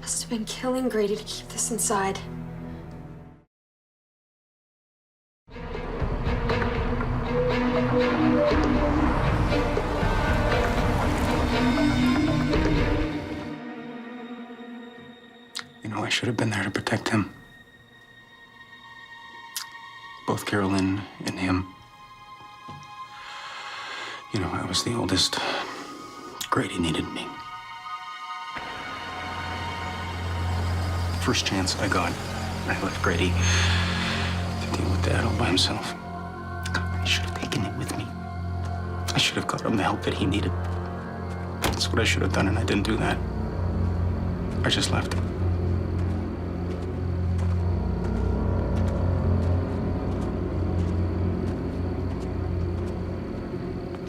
Must have been killing Grady to keep this inside. You know, I should have been there to protect him. Both Carolyn and him. You know, I was the oldest. Grady needed me. First chance I got, I left Grady to deal with Dad all by himself. I should have taken him with me. I should have got him the help that he needed. That's what I should have done, and I didn't do that. I just left him.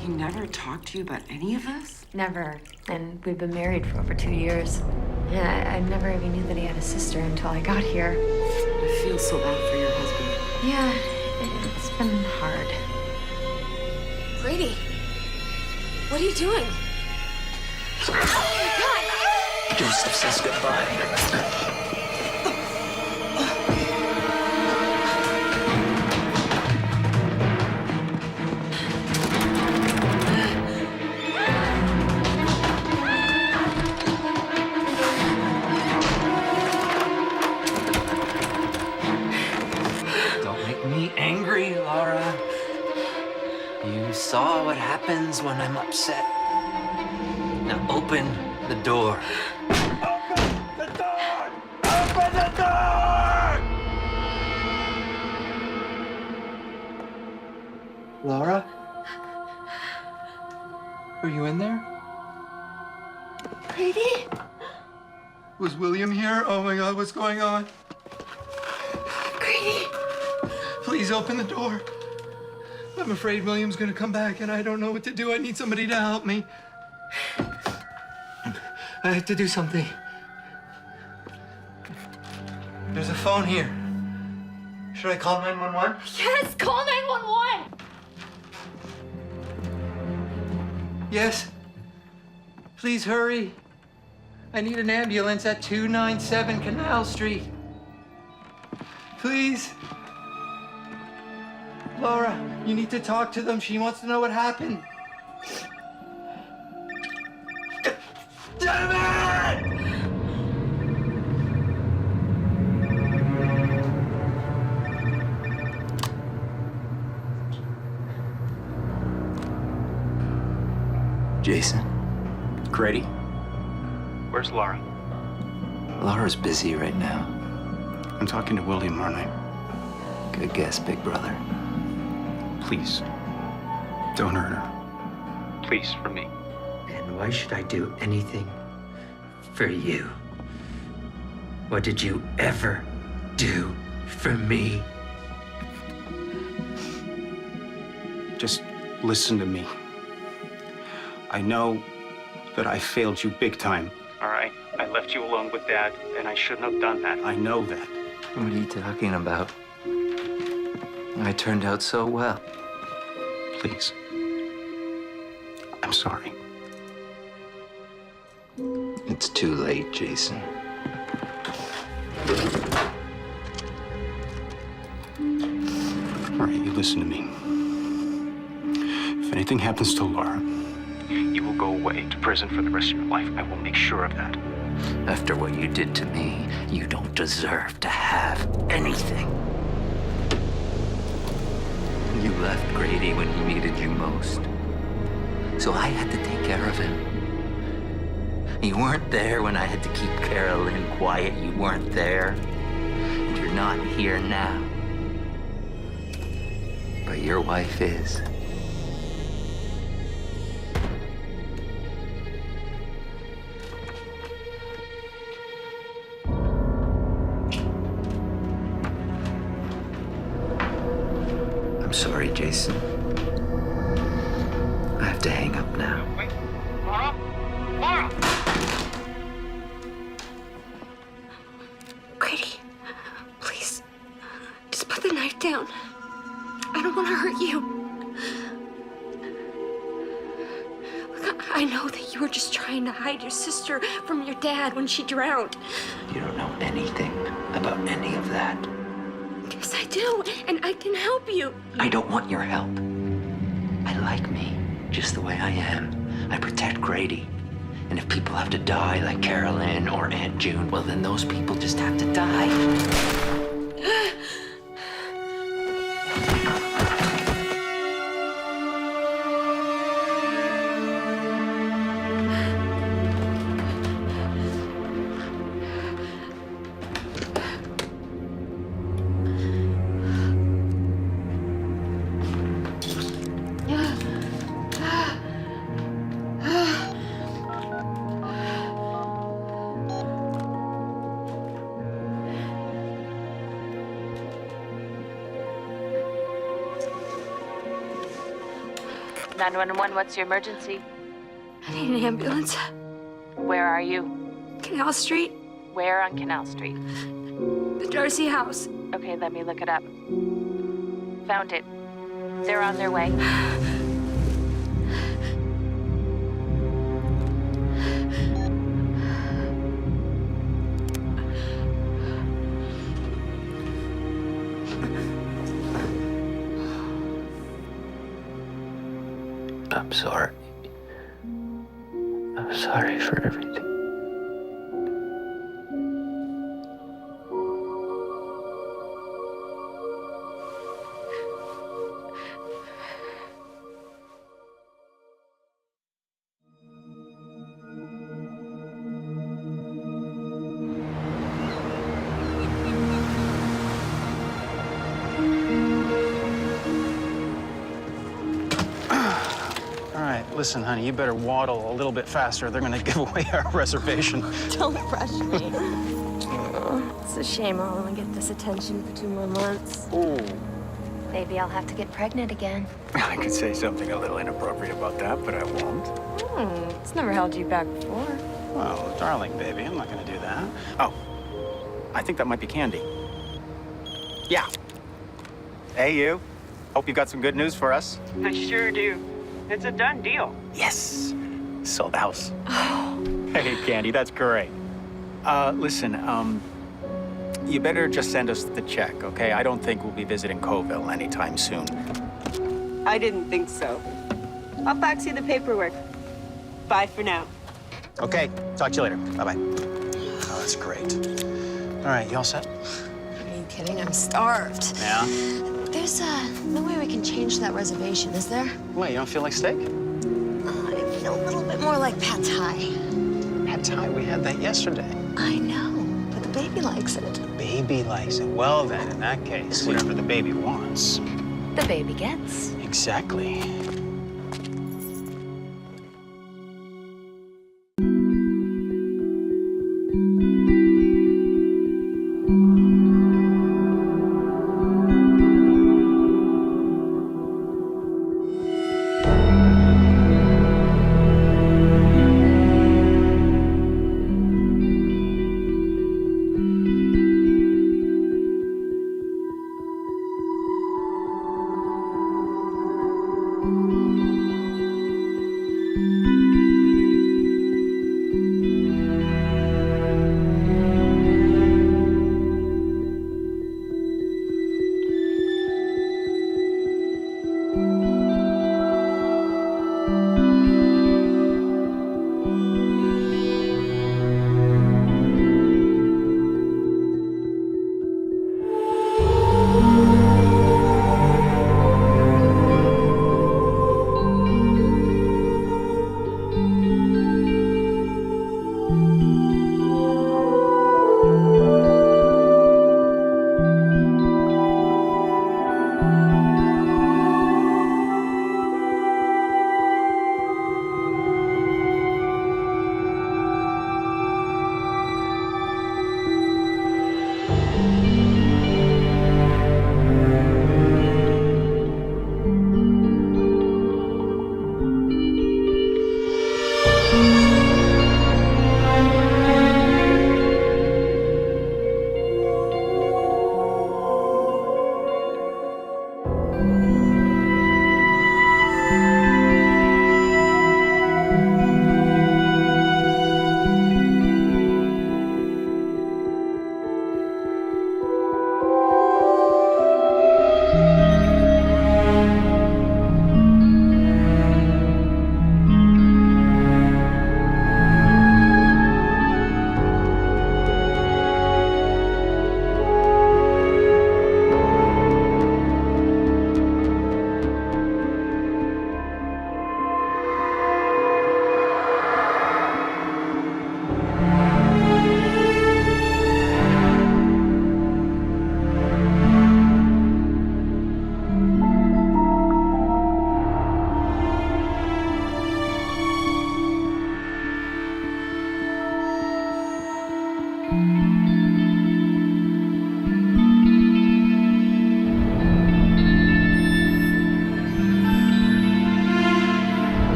He never talked to you about any of this? Never. And we've been married for over 2 years. Yeah, I never even knew that he had a sister until I got here. I feel so bad for your husband. Yeah, it's been hard. Grady, what are you doing? Oh my God! Joseph says goodbye. Angry, Laura. You saw what happens when I'm upset. Now open the door. Open the door! Open the door! Laura? Are you in there? Grady? Was William here? Oh my God, what's going on? Grady? Please open the door. I'm afraid William's gonna come back and I don't know what to do. I need somebody to help me. I have to do something. There's a phone here. Should I call 911? Yes, call 911! Yes? Please hurry. I need an ambulance at 297 Canal Street. Please. Laura, you need to talk to them. She wants to know what happened. Damn it! Jason? Grady? Where's Laura? Laura's busy right now. I'm talking to William, aren't I? Good guess, big brother. Please, don't hurt her. Please, for me. And why should I do anything for you? What did you ever do for me? Just listen to me. I know that I failed you big time. All right, I left you alone with Dad, and I shouldn't have done that. I know that. What are you talking about? I turned out so well. Please. I'm sorry. It's too late, Jason. All right, you listen to me. If anything happens to Laura, You will go away to prison for the rest of your life. I will make sure of that. After what you did to me, you don't deserve to have anything. You left Grady when he needed you most. So I had to take care of him. You weren't there when I had to keep Carolyn quiet. You weren't there. And you're not here now. But your wife is. I'm sorry, Jason. I have to hang up now. Wait, Laura? Laura! Grady, please, just put the knife down. I don't want to hurt you. know that you were just trying to hide your sister from your dad when she drowned. You don't know anything about any of that. Yes, I do, and I can help you. I don't want your help. I like me just the way I am. I protect Grady. And if people have to die like Carolyn or Aunt June, well, then those people just have to die. What's your emergency? I need an ambulance. Where are you? Canal Street. Where on Canal Street? The Darcy house. Okay, let me look it up. Found it. They're on their way. I'm sorry. I'm sorry for everything. Listen, honey, you better waddle a little bit faster. They're gonna give away our reservation. Don't rush me. Oh, it's a shame I'll only get this attention for 2 more months. Ooh. Maybe I'll have to get pregnant again. I could say something a little inappropriate about that, but I won't. It's never held you back before. Well, darling baby, I'm not gonna do that. Oh, I think that might be Candy. Yeah. Hey, you. Hope you got some good news for us. I sure do. It's a done deal. Yes. Sold the house. Hey, Candy, that's great. Listen, you better just send us the check, okay? I don't think we'll be visiting Coville anytime soon. I didn't think so. I'll fax you the paperwork. Bye for now. Okay, talk to you later. Bye-bye. Oh, that's great. All right, you all set? Are you kidding? I'm starved. Yeah? There's no way we can change that reservation, is there? Wait, you don't feel like steak? I feel a little bit more like pad thai. Pad thai, we had that yesterday. I know, but the baby likes it. The baby likes it. Well then, in that case, whatever the baby wants. The baby gets. Exactly.